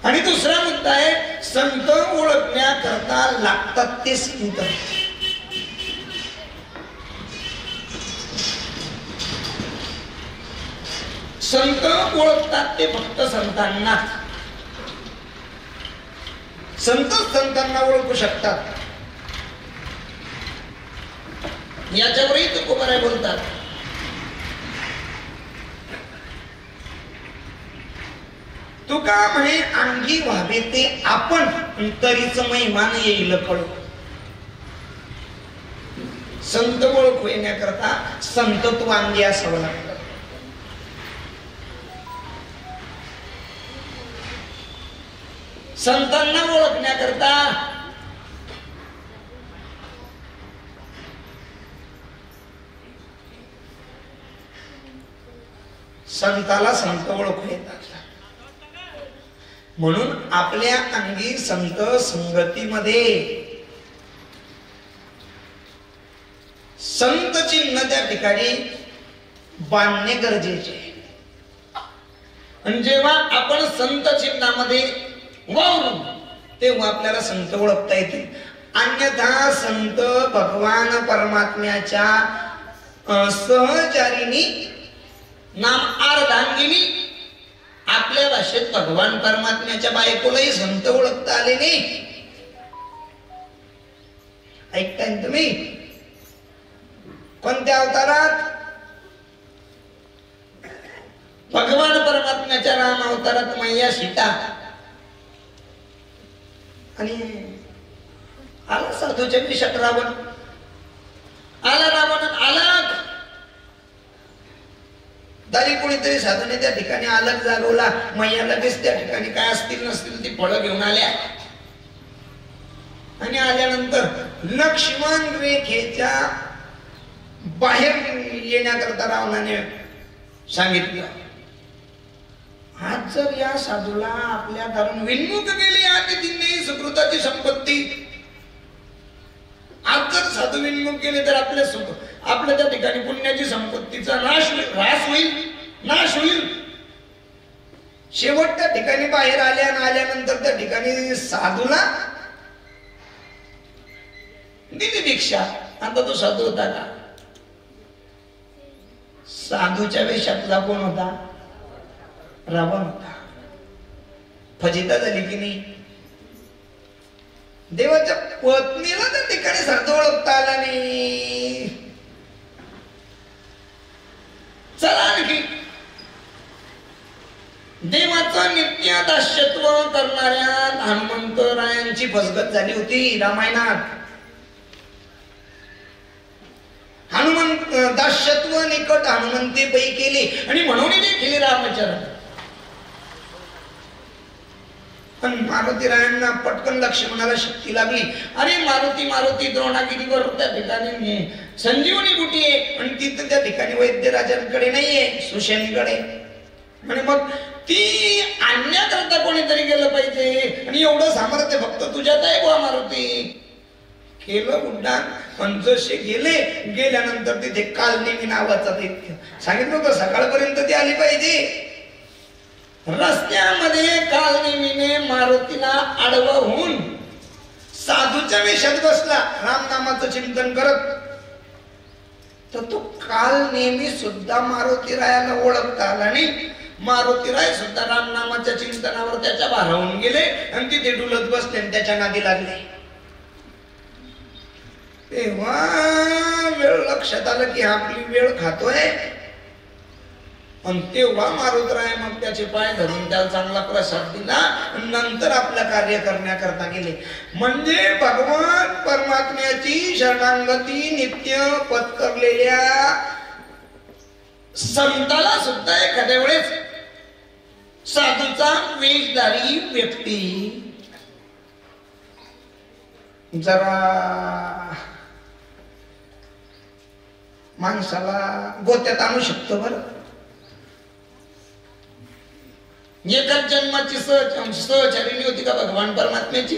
आणि दुसरा मुद्दा आहे संत ओळखण्याकरता लागतात ते संत. संत ओळखतात ते फक्त संतांना. संत संतांना ओळखू शकतात. याच्यावरही तुकोबाराय बोलतात. तुका म्हणे अंगी व्हावे ते आपण तरीच महिमान येईल कळू. संत ओळखू येण्याकरता संतत्व अंगी असावं लागतं. संतांना ओळखण्याकरता संताला संत ओळखू येतात. म्हणून आपल्या अंगी संत संगतीमध्ये संत चिन्ह त्या ठिकाणी बांधणे गरजेचे. आणि जेव्हा आपण संत चिन्हामध्ये वावरू तेव्हा आपल्याला संत ओळखता येतील. अन्यथा संत भगवान परमात्म्याच्या सहचारिणी नाम अर्धांगिनी. आपल्या भाषेत भगवान परमात्म्याच्या बायकोलाही संत ओळखता आले नाही. ऐकताय तुम्ही? कोणत्या अवतारात? भगवान परमात्म्याच्या राम अवतारात मैया सीता. आणि आला साधूच्या विषात रावण. आला रावण आला दारी कोणीतरी साधूने त्या ठिकाणी आलक जागवला. मैया लगेच त्या ठिकाणी काय असतील नसतील ती फळं घेऊन आल्या. आणि आल्यानंतर लक्ष्मण रेखेच्या बाहेर येण्याकरता रावणाने सांगितलं, आज जर या साधूला आपल्या कारण विन्मुख केली आणि तिने सुकृताची संपत्ती, आज जर साधू विन्मुख केले तर आपल्या त्या ठिकाणी पुण्याची संपत्तीचा ह्रास होईल. शेवट त्या ठिकाणी बाहेर आल्यानंतर त्या ठिकाणी साधूला दिली भिक्षा. आता तो साधू होता का? साधूच्या वेशातला कोण होता? रावण होता. फजिता झाली की नाही? देवाच्या पत्नीला त्या ठिकाणी साधू ओळखता आला नाही. चला आणखी देवाचं नित्य दास्यत्व करणाऱ्या हनुमंतरायांची फसगत झाली होती रामायणात. हनुमंत दास्यत्व निकट हनुमंते पै केले आणि म्हणून देखील रामचरण. पण मारुतीरायांना पटकन लक्ष्मणाला शक्ती लागली. अरे मारुती मारुती द्रोणागिरीवर त्या ठिकाणी संजीवनी बुटी आहे आणि तिथं त्या ठिकाणी वैद्यराजांकडे नाहीये, सुशेनीकडे. म्हणजे मग ती आणण्याकरता कोणीतरी गेलं पाहिजे आणि एवढं सामर्थ्य फक्त तुझ्यात आहे बुवा मारुती. केलं उड्डाण पण जसे गेल्यानंतर तिथे कालनेमी नावाचा दैत्य, सांगितलं होतं सकाळपर्यंत ती आली पाहिजे. रस्त्यामध्ये कालनेमीने मारुतीला आडवा होऊन साधूच्या वेशात बसला रामनामाचं चिंतन करत. तर तो कालनेमी सुद्धा मारुतीरायाला ओळखता आला नाही. मारुतीराय सुद्धा रामनामाच्या चिंतनावर त्याच्या भारावून गेले आणि तिथे डुलत बसले आणि त्याच्या नादी लागले. तेव्हा वेळ लक्षात आलं की आपली वेळ खातोय. आणि तेव्हा मारुतीराय मग त्याचे पाय धरून त्याला चांगला प्रसाद दिला. नंतर आपलं कार्य करण्याकरता गेले. म्हणजे भगवान परमात्म्याची शरणागती नित्य पत्करलेल्या संताला सुद्धा एखाद्या वेळेस साधूचा वेशधारी व्यक्ती जरा माणसाला गोत्यात आणू शकतो. बरं, एकाच जन्माची सहचारिणी होती का भगवान परमात्म्याची?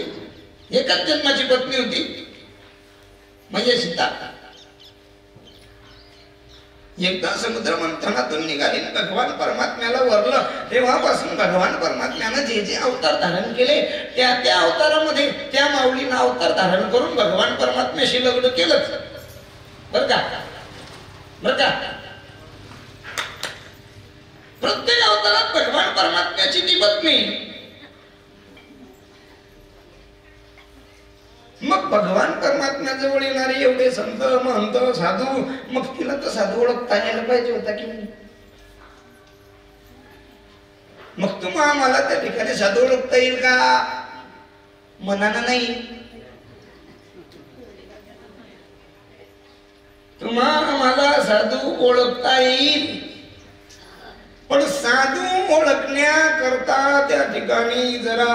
एकाच जन्माची पत्नी होती म्हणजे सीता. एकदा समुद्र मंथनातून निघाली भगवान परमात्म्याला वरलं. तेव्हापासून भगवान परमात्म्यानं जे जे अवतार धारण केले त्या त्या अवतारामध्ये त्या माऊलीनं अवतार धारण करून भगवान परमात्म्याशी लग्न केलंच. बर का? बर का? प्रत्येक अवतारात भगवान परमात्म्याची ती पत्नी. मग भगवान परमात्म्याजवळ येणारे एवढे संत महंत साधू, मग तिला तर साधू ओळखता यायला पाहिजे होता की नाही? मग तुम्हा आम्हाला त्या ठिकाणी साधू ओळखता येईल का? मनानं नाही. तुम्हा आम्हाला साधू ओळखता येईल पण साधू ओळखण्याकरता त्या ठिकाणी जरा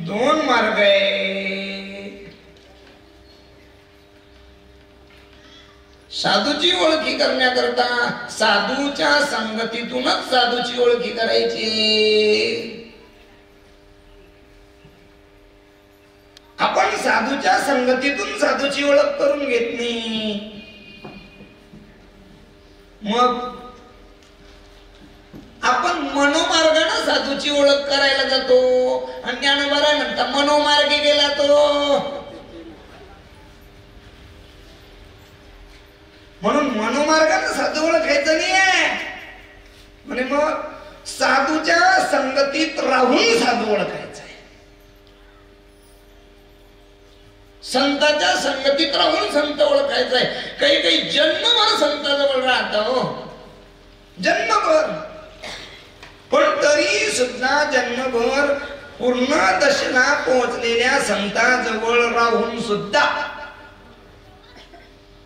दोन मार्ग आहे. साधूची ओळखी करण्याकरता साधूच्या संगतीतूनच साधूची ओळखी करायची. आपण साधूच्या संगतीतून साधूची ओळख करून घेत नाही. मग आपण मनोमार्गाने साधूची ओळख करायला जातो आणि ज्ञानोबा म्हणता मनोमार्गे गेला तो. म्हणून मनोमार्गाने साधू ओळखायचं नाहीये. म्हणजे मग साधूच्या संगतीत राहून साधू ओळखायचं आहे. संतांच्या संगतीत राहून संत ओळखायचा आहे. काही काही जन्मभर संताजवळ राहता हो, जन्मभर. पण तरी सुद्धा जन्मभर पूर्ण दशेला पोहोचलेल्या संताजवळ राहून सुद्धा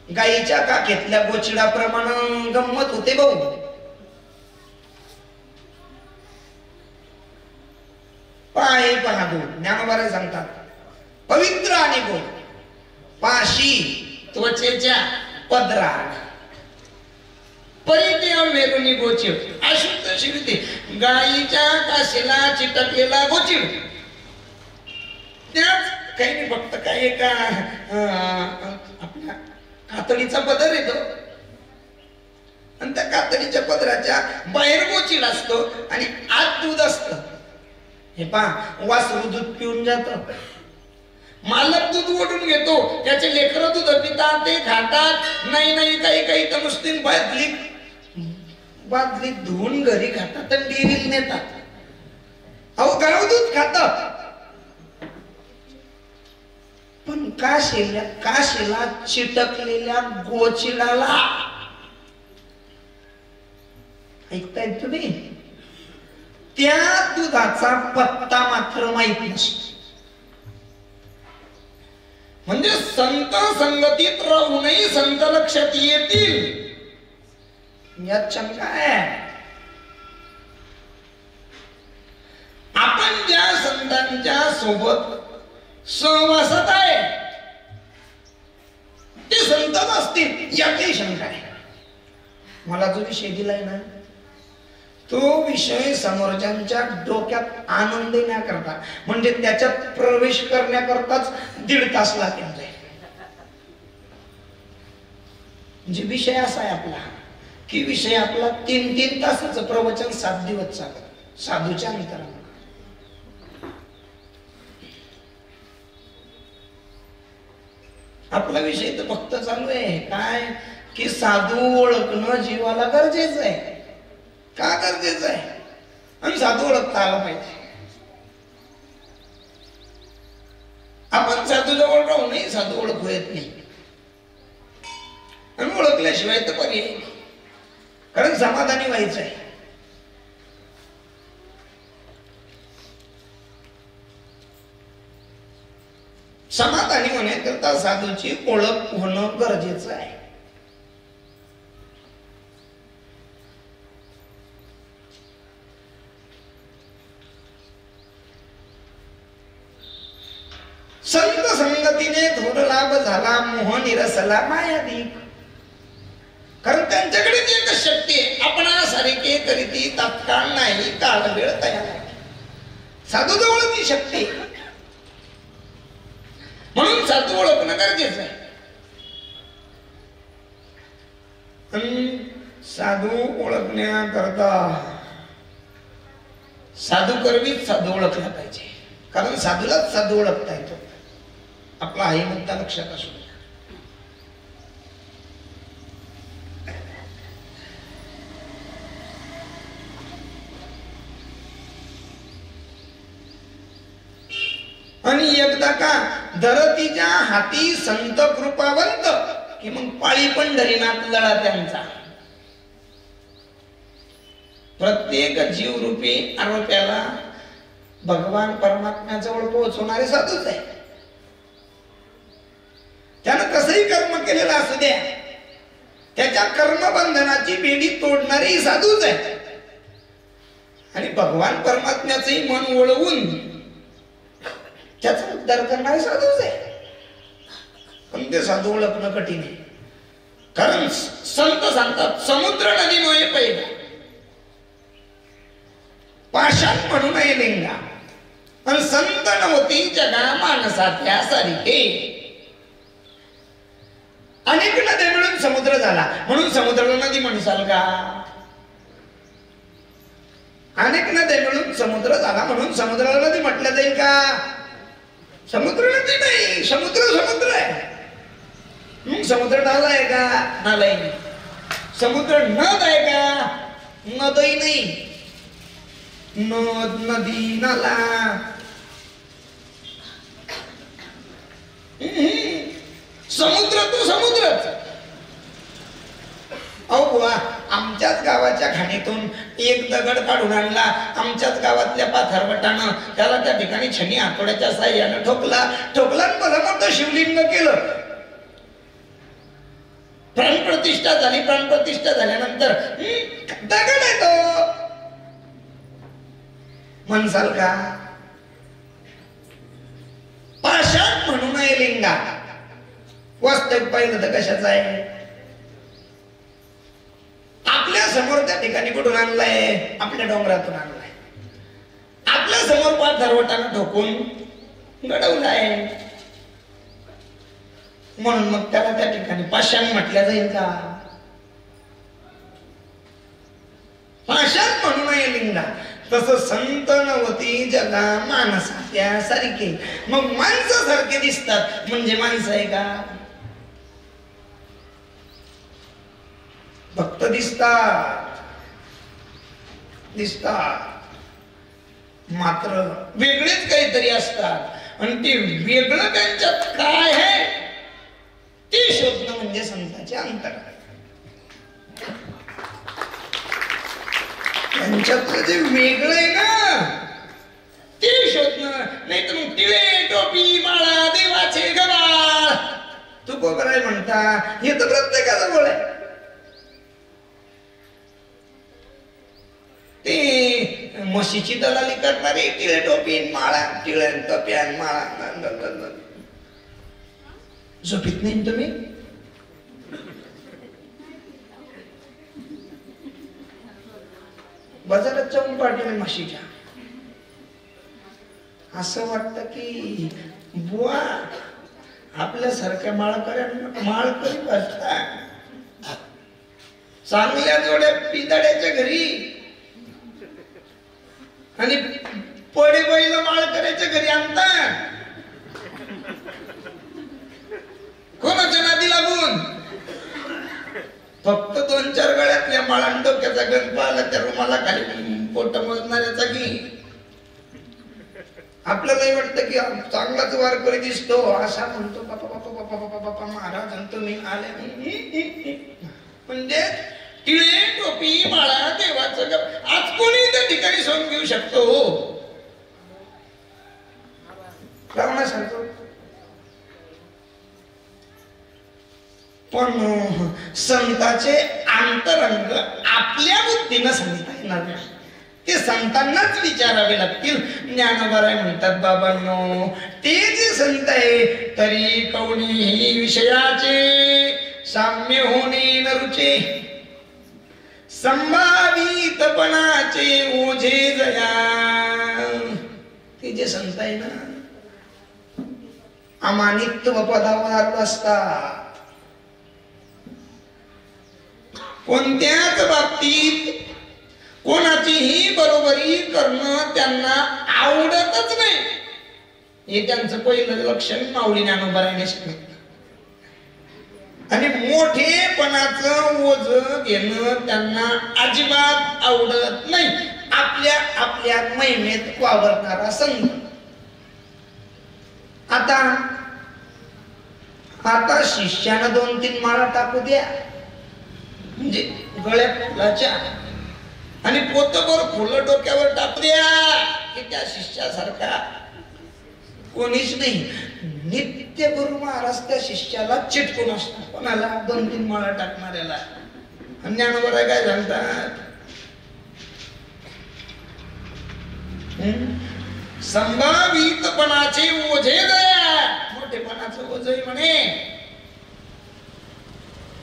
गाईच्या काखेतल्या गोचिडाप्रमाणे गंमत होते भाऊ. पाय पाहतो ज्ञानोबा सांगतात पवित्र आणि गोड पाशी त्वचेच्या पदरात परिदेव मेरुनी गोचिड अशुद्ध शिवते गाईच्या काशीला चिटकलेला गोचिड. त्याच काही नाही, फक्त काय का आपल्या कातडीचा पदर येतो आणि त्या कातडीच्या पदराच्या बाहेर गोचिड असतो आणि आत दूध असतं. हे पहा, वासरू दूध पिऊन जात, मालक दूध ओढून घेतो, त्याचे लेकरं दूध पितात, ते खातात. नाही काही काही तर मुस्लिम बादलीत धुवून घरी खातात आणि डेअरीला नेतात. अहो गाव दूध खात, पण काशीला चिटकलेल्या गोचिडाला ऐकताय तुम्ही, त्या दुधाचा पत्ता मात्र माहित नसतो. म्हणजे संत संगतीत राहूनही संत लक्षात येतील यात शंका आहे. आपण ज्या संतांच्या सोबत सहवासात आहे ते संतच असतील यातही शंका आहे. मला जो विषय दिलाय ना तो विषय समोरच्यांच्या डोक्यात आनंद येण्याकरता, म्हणजे त्याच्यात प्रवेश करण्याकरताच 1.5 तास लागेल. म्हणजे विषय असा आहे आपला की विषय आपला 3-3 तासाचं प्रवचन 7 दिवस चालत साधूच्या अंतराने. आपला विषय तर फक्त चालू आहे काय की साधू ओळखणं जीवाला गरजेचं आहे. का गरजेचं आहे? आणि साधू ओळखता आला पाहिजे. आपण साधू जवळ राहूनही साधू ओळखू येत नाही, आणि ओळखल्याशिवाय तर पर्याय नाही. कारण समाधानी व्हायचं आहे. समाधानी होण्याकरता साधूची ओळख होणं गरजेचं आहे. संत संगतीने थोर लाभ झाला, मोह निरसला मायादीप. कारण त्यांच्याकडे एक शक्ती आहे, आपणासारखे करीती तात्काळ नाही काळ वेळ तयार. साधू जवळ ती शक्ती, म्हणून साधू ओळखणं गरजेचं आहे. साधू ओळखण्याकरता साधू करवीच साधू ओळखला पाहिजे. कारण साधूलाच साधू ओळखता येतो. आपला हाही मुद्दा लक्षात असू द्या. आणि एकदा का धरतीच्या हाती संत कृपावंत की मग पाळी पंढरीनाथ लळा त्यांचा. प्रत्येक जीवरूपी आरोप्याला भगवान परमात्म्याजवळ पोहोचवणारे साधूच आहे. त्यानं कसंही कर्म केलेलं असू द्या, त्याच्या कर्मबंधनाची बेडी तोडणारेही साधूच आहे. आणि भगवान परमात्म्याचंही मन वळवून त्याचा उद्धार करणारे साधूच आहे. पण ते साधू ओळखणं कठीण आहे. कारण संत सांगतात समुद्र नदी नोये पहिला, पाषाण म्हणून लिंगा, आणि संत नव्हती जगा माणसाच्या सारखे. अनेक नद्या मिळून समुद्र झाला, म्हणून समुद्राला नदी म्हणसाल का? अनेक नद्या मिळून समुद्र झाला म्हणून समुद्राला नदी म्हटलं जाईल का? समुद्र नदी नाही, समुद्र समुद्र आहे. मग समुद्र नाला आहे का? नालाही नाही. समुद्र नद आहे का? नदही नाही. नद नदी नाला समुद्र तो समुद्रच. अहो बुवा, आमच्याच गावाच्या खाणीतून एक दगड काढून आणला, आमच्याच गावातल्या पाथरवटानं त्याला त्या ठिकाणी छनी हातोड्याच्या साह्यानं ठोकला भलं मोठं शिवलिंग केलं. प्राणप्रतिष्ठा झाली. प्राणप्रतिष्ठा झाल्यानंतर दगड आहे तो म्हणसाल का? पाषाण म्हणून आहे लिंगा. वास्तविक पाहिलं तर कशाच आहे? आपल्या समोर त्या ठिकाणी कुठून आणलाय? आपल्या डोंगरातून आणलाय. आपल्या समोर पाथरवटानं ठोकून घडवलाय. म्हणून मग त्याला त्या ठिकाणी पाषाण म्हटल्या जाईल का? पाषाण म्हणून आहे लिंगा. तसं संत नवती जगा माणसाच्या सारखे. मग माणसासारखे दिसतात म्हणजे माणसं आहे का? भक्त दिसतात. मात्र वेगळेच काहीतरी असतात आणि ते वेगळं त्यांच्यात काय आहे ते शोधणं म्हणजे संतांचे अंतर. त्यांच्यातलं जे वेगळं आहे ना ते शोधणं. नाही तर मग टिळे टोपी माळा देवाचे गबाळ तू कोकराय म्हणता हे तर प्रत्येकाचं बोल आहे. ते म्हशीची दलाली करणारे टिळे टोपी माळा टिळे टोपी आणि माळा झोपीत नाही तुम्ही. बाजारात जाऊन पाठवले म्हशीच्या असं वाटतं की बुवा आपल्यासारख्या माळकरी बसतात चांगल्या जोड्या पिदाड्याच्या घरी आणि पडे बैल माळकऱ्याच्या घरी आणतात. कोणाच्या नादी लागून फक्त 2-4 गळ्यातल्या माळान डोक्याचा गण पाहिला त्या रुमाला खाली पोट मोजणाऱ्याचा की आपल्याला वाटतं की चांगलाच वारकरी दिसतो असा म्हणतो बापा बापा बापा बापा बापा महाराज आणि तुम्ही आले म्हणजे टिळे टोपी माळा देवाचं आज कोणी त्या ठिकाणी सोडून घेऊ शकतो रावणासारखं. पण संतांचे अंतरंग आपल्या बुद्धीनं सांगता येणार नाही. ते संतांनाच विचारावे लागतील. ज्ञानोबाराय म्हणतात बाबांनो ते जे संत आहे तरी कोणीही विषयाचे साम्य होणे नरुचे संभावितपणाचे ओझे जया. ते जे संत आहे ना अमानित्व पदावर असतात. कोणत्याच बाबतीत कोणाचीही बरोबरी करणं त्यांना आवडतच नाही. हे त्यांचं पहिलं लक्षण माऊली ज्ञानोबारायने सांगितलं. आणि मोठेपणाचं ओझ घेणं त्यांना अजिबात आवडत नाही. आपल्या आपल्या महिमेत वावरणारा संत. आता शिष्यानं 2-3 माळा टाकू द्या म्हणजे गळ्यात फुलाच्या आणि पोतभर फुलं डोक्यावर टाकू द्या की त्या शिष्यासारखा कोणीच नाही. नित्य गुरु महाराज त्या शिष्याला चिटकून असतात. कोणाला 2-3 माळा टाकणाऱ्याला. ज्ञानोबाराय काय सांगतात संभावितपणाचे ओझे दया. मोठेपणाचं ओझे म्हणे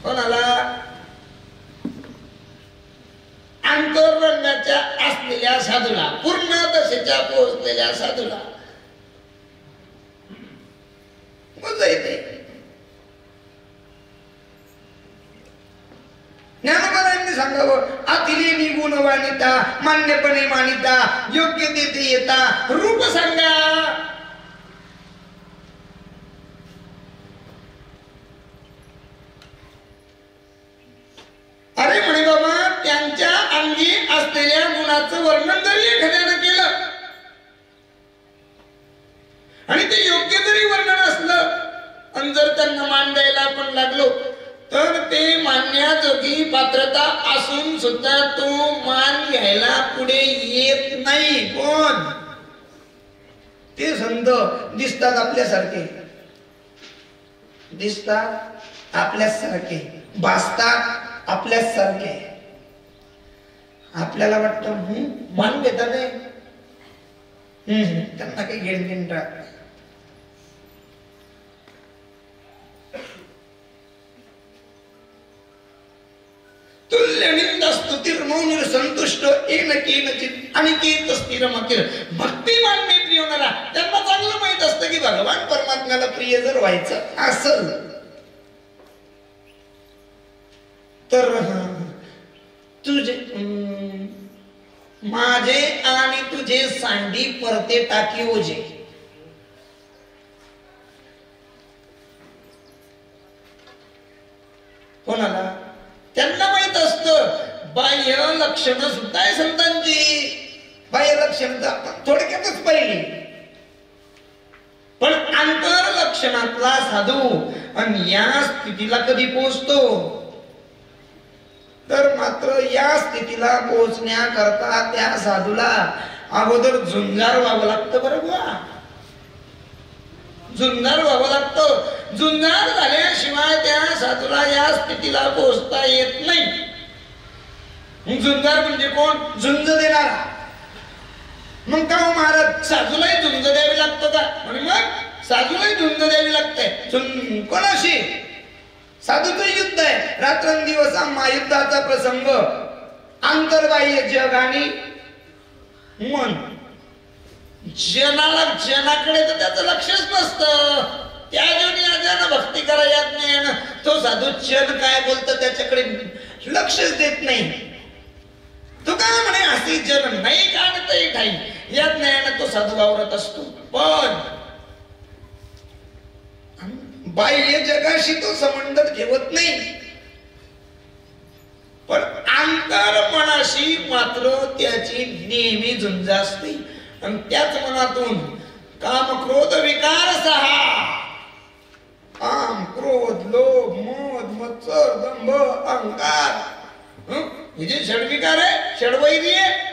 कोणाला अंतरंगाच्या असलेल्या साधूला पूर्ण दशेच्या पोहोचलेल्या साधूला येते. ज्ञानोबारायांनी सांगावं अतिले निगुण वाणिता मान्यपणे मानिता योग्य तेथे येता रूप सांगा. अरे म्हणे बाबा त्यांच्या अंगी असलेल्या गुणाचं वर्णन जरी एखाद्यानं केलं आणि ते योग्य जरी वर्णन असलं आणि जर त्यांना मान द्यायला आपण लागलो तर ते मानण्याजोगी पात्रता असून सुद्धा तो मान घ्यायला पुढे येत नाही. कोण ते संत दिसतात आपल्यासारखे दिसतात आपल्यासारखे भासतात आपल्यासारखे. आपल्याला वाटतं मान घेतात त्यांना काही घेण टाक. तुल्यनिंदस्तुतिर्मौनिर संतुष्ट येन केनचित अनिकेत स्थिरमतीर. भक्तिमान ने प्रिय होणारा त्यांना चांगलं माहित असतं की भगवान परमात्म्याला प्रिय जर व्हायचं असेल तर तुझे माझे आणि तुझे सांडी परते टाकी ओझे. कोणाला त्यांना माहित असतं बाह्य लक्षणं सुद्धा आहे संतांची. बाह्य लक्षण आपण थोडक्यातच पाहिली. पण अंतर लक्षणातला साधू आणि या स्थितीला कधी पोहोचतो, तर मात्र या स्थितीला पोहोचण्याकरता त्या साधूला अगोदर झुंजार व्हावं लागतं. बरं बा, झुंजार व्हावं लागतं. झुंजार झाल्याशिवाय त्या साधूला या स्थितीला पोहोचता येत नाही. झुंजार म्हणजे कोण? झुंज देणारा. मग का महाराज साधूलाही झुंज द्यावी लागतं का? आणि मग साधूलाही झुंज द्यावी लागते. कोणाशी? साधूचं युद्ध आहे, रात्रंदिवस महायुद्धाचा प्रसंग. आंतरबाह्य जग आणि मन. जनाकडे तर त्याचं लक्षच नसतं. त्या जनी अजान भक्ती करायला येत नाही. तो साधू जन काय बोलतं त्याच्याकडे लक्षच देत नाही. तो काय म्हणे असे जन नाही काढतही काही यात नाही ना, तो साधू वावरत असतो. पण बाह्य जगाशी तो संबंध ठेवत नाही. पण अंतर मनाशी मात्र त्याची नेहमी झुंज असते. आणि त्याच मनातून काम क्रोध विकार सहा, काम क्रोध लोभ मद मत्सर दंभ अहंकार, हे जे षडविकार आहे, षडवैरी आहे,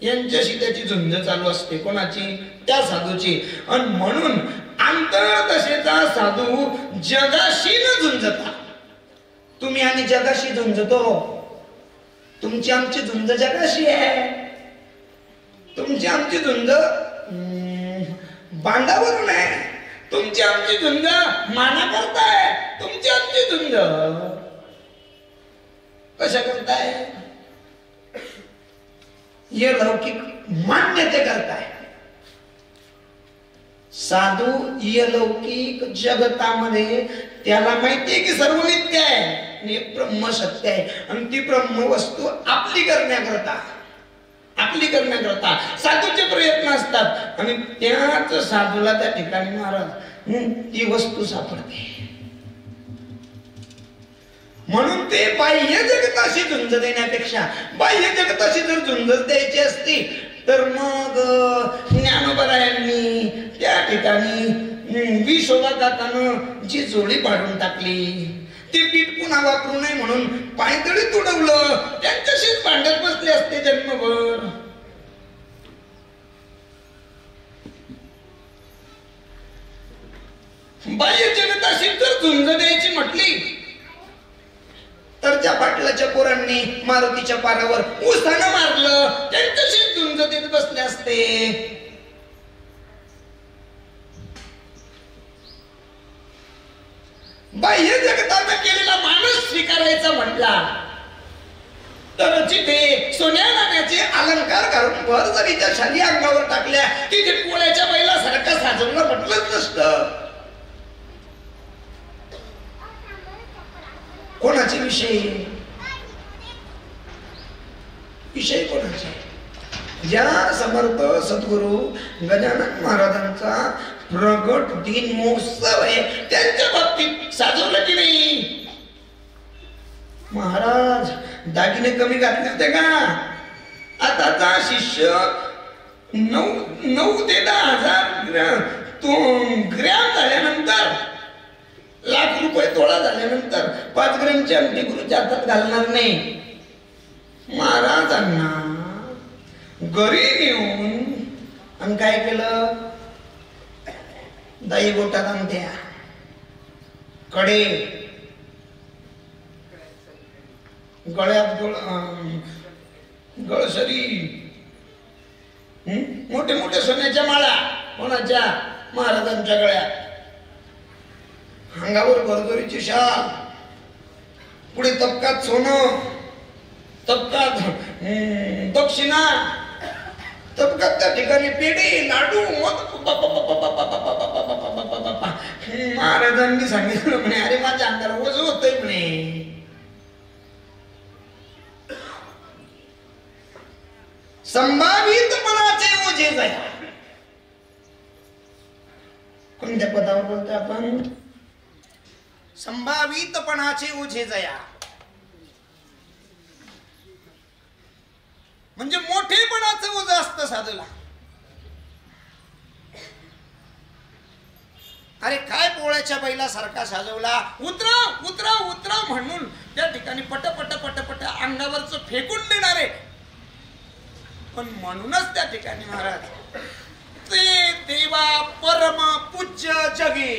यांच्याशी त्याची झुंज चालू असते. कोणाची? त्या साधूची. आणि म्हणून अंतर्दशेचा साधू जगाशी न झुंजता, तुम्ही आणि जगाशी झुंजतो. तुमची आमची झुंज जगाशी आहे. तुमची आमची झुंज बांधावरून आहे. तुमची आमची झुंज माना करताय. तुमची आमची झुंज कशा करताय? हे लौकिक मान्यते करताय. साधू लौकिक जगतामध्ये त्याला माहितीये की सर्व नित्य आहे, ब्रह्म सत्य आहे. आणि ती ब्रह्म वस्तू आपली करण्याकरता साधूचे प्रयत्न असतात. आणि त्याच साधूला त्या ठिकाणी महाराज ती वस्तू सापडते. म्हणून ते बाह्य जगताशी झुंज देण्यापेक्षा बाह्य जगताशी जर झुंजच द्यायची असती तर मग ज्ञानोबरायांनी त्या ठिकाणी विशोबा काकानं जी जोडी पाडून टाकली, ते पीठ पुन्हा वापरू नये म्हणून पायदळी तुडवलं, त्यांच्याशीच भांडत बसले असते जन्मभर. बाह्य जगताशी जर झुंज द्यायची म्हटली तर त्या पाटलाच्या पोरांनी मारुतीच्या पारावर उसानं मारलं, त्यांच्याशी झुंज देत बसले असते. बाह्य जगतानं केलेला माणूस स्वीकारायचा म्हटला तर जिथे सोन्या नाण्याचे अलंकार घालून भरजरीच्या शाली अंगावर टाकल्या तिथे पोळ्याच्या बैलासारखं साजवणं म्हटलंच नसतं. कोणाचे विषय कोणाचे? ज्या समर्थ सद्गुरु गजानन महाराजांचा प्रगट दिन महोत्सव आहे त्यांच्या बाबतीत साजवलं की नाही? महाराज दागिने कमी घातले होते का? आताचा शिष्य 9 ते 10,000 ग्रॅम झाल्यानंतर, लाख रुपये तोळा झाल्यानंतर 5 ग्रॅमची अंगठी गुरुच्या हातात घालणार नाही. महाराजांना घरी नेऊन आणि काय केलं? दाई बोटात अंगठ्या, कडे, गळ्यात गळसरी, मोठे मोठे सोन्याच्या माळा. कोणाच्या? महाराजांच्या गळ्यात. अंगावर भरभरीची शाल, पुढे तबकात सोनं, तबकात दक्षिणा, तबकात त्या ठिकाणी पेढे लाडू. महाराजांनी सांगितलं म्हणे अरे माझ्या अंगाला ओझ होतंय म्हणे. संभावितपणाचे ओझे जाय. कोणत्या पदावर बोलतोय आपण? संभावितपणाचे ओझे जया. म्हणजे मोठेपणाचं ओझं असतं साधूला. अरे काय पोळ्याच्या बैलासारखा साजवला, उतरव उतरव उतरव म्हणून त्या ठिकाणी पट पट पट पट अंगावरच फेकून देणारे. पण म्हणूनच त्या ठिकाणी महाराज ते देवा परम पूज्य जगे.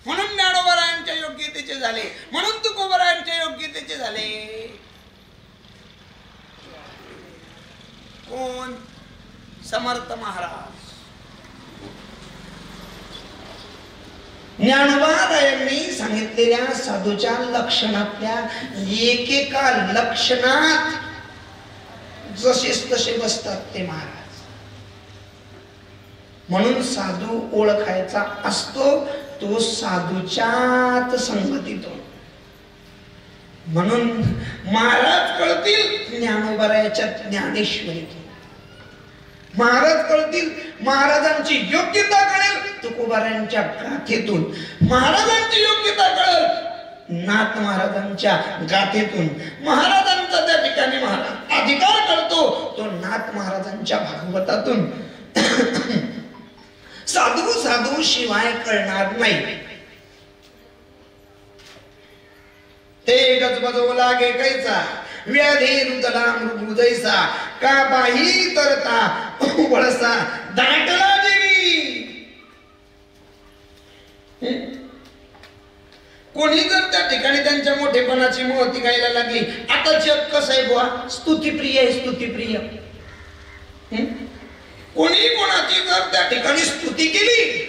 म्हणून ज्ञानोबरायांच्या योग्यतेचे झाले, म्हणून तुकोबरायांच्या योग्यतेचे झाले. कोण? समर्थ महाराज. ज्ञानोबारायांनी सांगितलेल्या साधूच्या लक्षणातल्या एकेका लक्षणात जसेच तसे बसतात ते महाराज. म्हणून साधू ओळखायचा असतो तो साधूच्यात संगतीतून. म्हणून महाराज कळतील ज्ञानोबारायाच्या ज्ञानेश्वरीतून. महाराज कळतील, महाराजांची योग्यता कळेल तुकोबारायांच्या गाथेतून. महाराजांची योग्यता कळेल नाथ महाराजांच्या गाथेतून. महाराजांचा त्या ठिकाणी महाराज अधिकार करतो तो नाथ महाराजांच्या भागवतातून. साधू साधू शिवाय कळणार नाही. ते गजबजो लागे कैसा व्याधी रुदला मृगू जैसा का बाही तरता वळसा दाटला देवी. कोणी जर त्या ठिकाणी त्यांच्या मोठेपणाची महती गायला लागली. आता जग कसं आहे बुवा, स्तुतिप्रिय आहे, स्तुतिप्रिय. कोणी कोणाची जर त्या ठिकाणी स्तुती केली,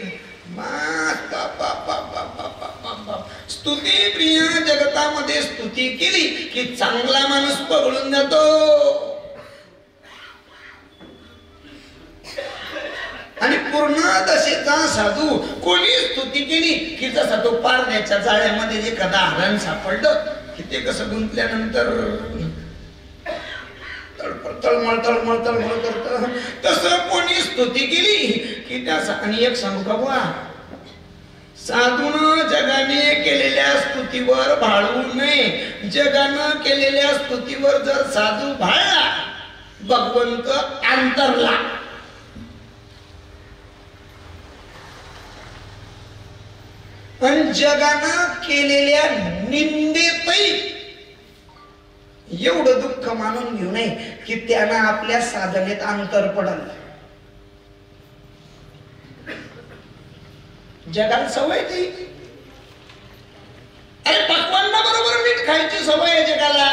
स्तुती प्रिय जगतामध्ये स्तुती केली की चांगला माणूस पगळून जातो. आणि पूर्ण दशेचा साधू कोणी स्तुती केली की जसा तो पारण्याच्या जाळ्यामध्ये एखादा हरण सापडलं की ते कसं गुंतल्यानंतर तळमळ तळमळ तळमळ करत, तसं कोणी स्तुती केली की त्या. आणि एक सांगू का बुवा, साधून जगाने केलेल्या स्तुतीवर भाळू नये. जगानं केलेल्या स्तुतीवर जर साधू भाळला भगवंत अंतरला. आणि जगानं केलेल्या निंदेतही एवढं दुःख मानून घेऊ नये की त्यानं आपल्या साधनेत अंतर पडल. जगाला सवय ती. अरे पक्वांना बरोबर मीठ खायची सवय आहे जगाला.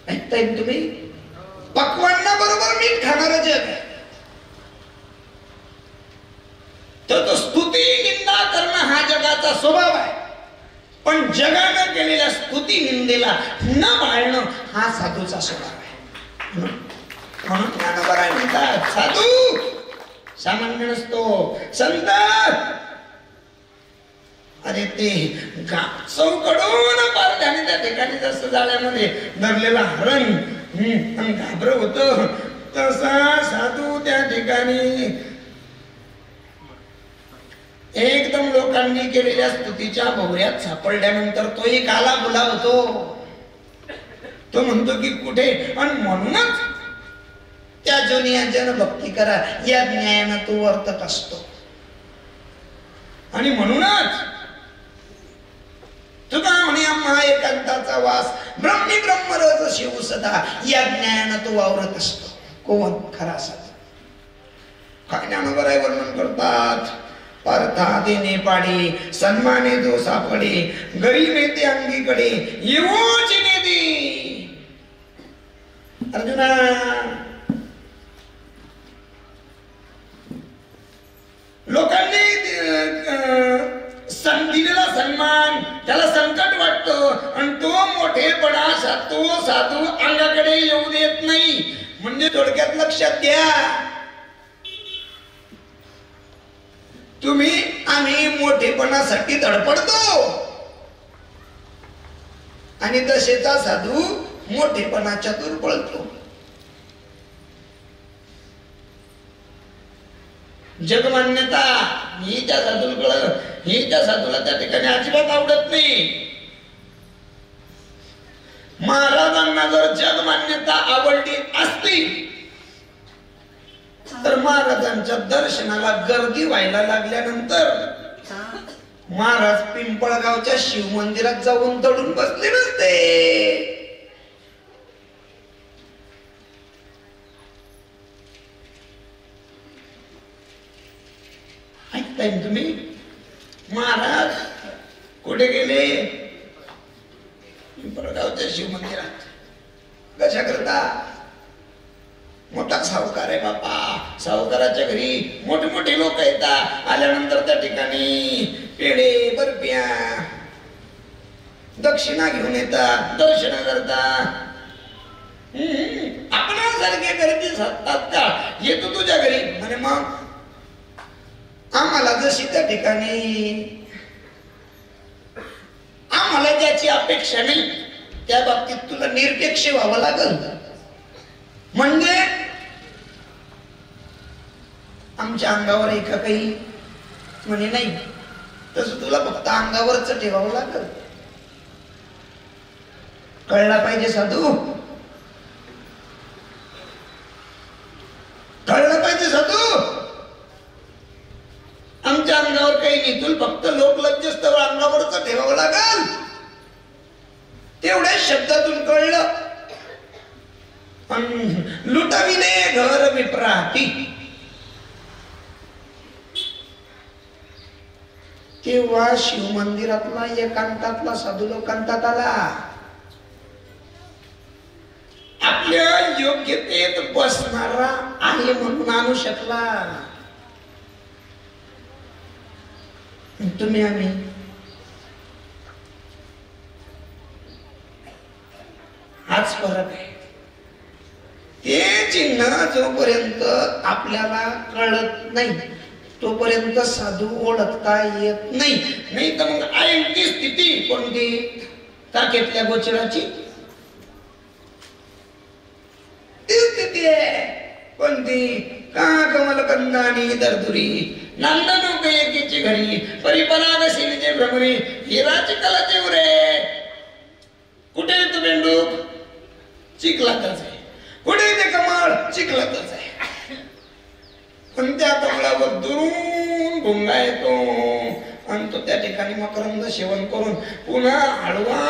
ऐकताय तुम्ही? पक्वांना बरोबर मीठ खाणारं जग आहे. तर स्तुती निंदा करणं हा जगाचा स्वभाव आहे. पण जगानं केलेल्या स्तुती निंदेला न पाळणं हा साधूचा स्वभाव आहे. म्हणून ज्ञानोबराय म्हणतात साधू सामान्य नसतो, संत. अरे ते चौकडून पारध्याने त्या ठिकाणी जसं जाळ्यामध्ये धरलेला हरण घाबर होत, तसा साधू त्या ठिकाणी एकदम लोकांनी केलेल्या स्तुतीच्या भोवऱ्यात सापडल्यानंतर तोही काला बुला होतो. तो म्हणतो की कुठे. आणि म्हणूनच त्या जोनिया जन भक्ती करा या न्यायानं तो वर्तत असतो. आणि म्हणूनच तुका म्हणे आम्हा एकांताचा वास ब्रह्मी ब्रह्मरज शिव सदा या ज्ञानानं तो वावरत असतो. कोण? खरा साधू. काय ज्ञानोबराय वर्णन करतात. पार्था देणे पाडी सन्माने जो सापडे गरीबे ते अंगीकडे येवोच नेदी. अर्जुना, लोकांनी दिलेला सन्मान त्याला संकट वाटतं आणि तो मोठेपणा तो साधू अंगाकडे येऊ देत नाही. म्हणजे थोडक्यात लक्षात घ्या, आम्ही मोठेपणासाठी धडपडतो आणि दशेचा साधू मोठेपणाच्या दूर पळतो. जगमान्यता ही त्या साधूकडे हे त्या साधूला त्या ठिकाणी अजिबात आवडत नाही. महाराजांना जर जगमान्यता आवडली असती तर महाराजांच्या दर्शनाला गर्दी व्हायला लागल्यानंतर महाराज पिंपळगावच्या शिव मंदिरात जाऊन दडून बसले नसते. ऐकताय तुम्ही? महाराज कुठे गेले? पिंपळगावच्या शिव मंदिरात. कशा करता? मोठा सावकार आहे बापा, सावकाराच्या घरी मोठे मोठे लोक येतात. आल्यानंतर त्या ठिकाणी पेढे बर्फ्या दक्षिणा घेऊन येतात, दर्शन करतात. आपणासारखे गर्दी तात्काळ येतो तुझ्या घरी म्हणे. मग आम्हाला जशी त्या ठिकाणी आम्हाला ज्याची अपेक्षा नाही त्या बाबतीत तुला निरपेक्ष व्हावं लागल. म्हणजे आमच्या अंगावर एका काही म्हणे नाही, तसं तुला फक्त अंगावरच ठेवावं लागल. कळला पाहिजे साधू, कळलं पाहिजे साधू. आमच्या अंगावर काही नाही, तुला फक्त लोकलज्जस्तव अंगावरच ठेवावं लागल. तेवढ्या शब्दातून कळलं. लुटविले घर विप्राटी. तेव्हा शिव मंदिरातला एकांतातला साधू लोकांतात आला. आपल्या योग्यतेत बसणारा आहे म्हणून आणू शकला. तुम्ही आम्ही हाच फरक आहे. ते चिन्ह जोपर्यंत आपल्याला कळत नाही तोपर्यंत साधू ओळखता येत नाही. नाही तर मग आहे ती स्थिती कोणती? टाकेतल्या गोचराची ती स्थिती आहे. कोणती? का कमल कंदानी दर्दुरी नांदनो एकीची घरी परिपराग शिविजे भ्रमरी हिराची कलाचे उरे. कुठे तू बेंडूक? चिखलातच आहे. कुठे ते कमळ? चिखलातच आहे. पण त्या कमळावर दुरून भुंगा येतो आणि तो त्या ठिकाणी मकरंद सेवन करून पुन्हा हळवा.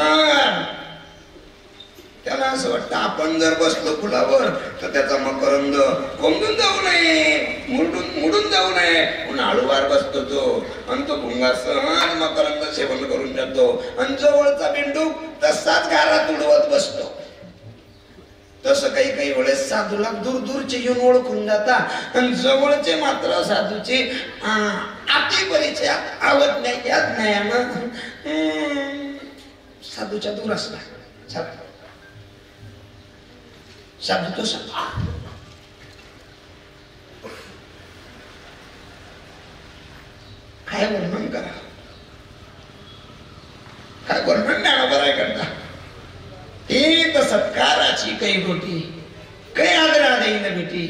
त्याला असं वाटतं आपण जर बसलो फुलावर तर त्याचा मकरंद कोंबून जाऊ नये, मुडून जाऊ नये म्हणून हळूवार बसतो तो. आणि तो भुंगा सहज मकरंद सेवन करून जातो. आणि जवळचा बिंडूक तसाच गारात उडवत बसतो. तसं काही काही वेळेस साधूला दूर दूरचे येऊन ओळखून जातात आणि जवळचे मात्र साधूचे आती परिचयात आवत नाही. यात नाही साधूच्या दूर असला साधू तो साधू. काय वर्णन करा, काय वर्णन ज्ञानोबराय करता. एक सत्काराची काही गोटी काही आदरा देईन बेटी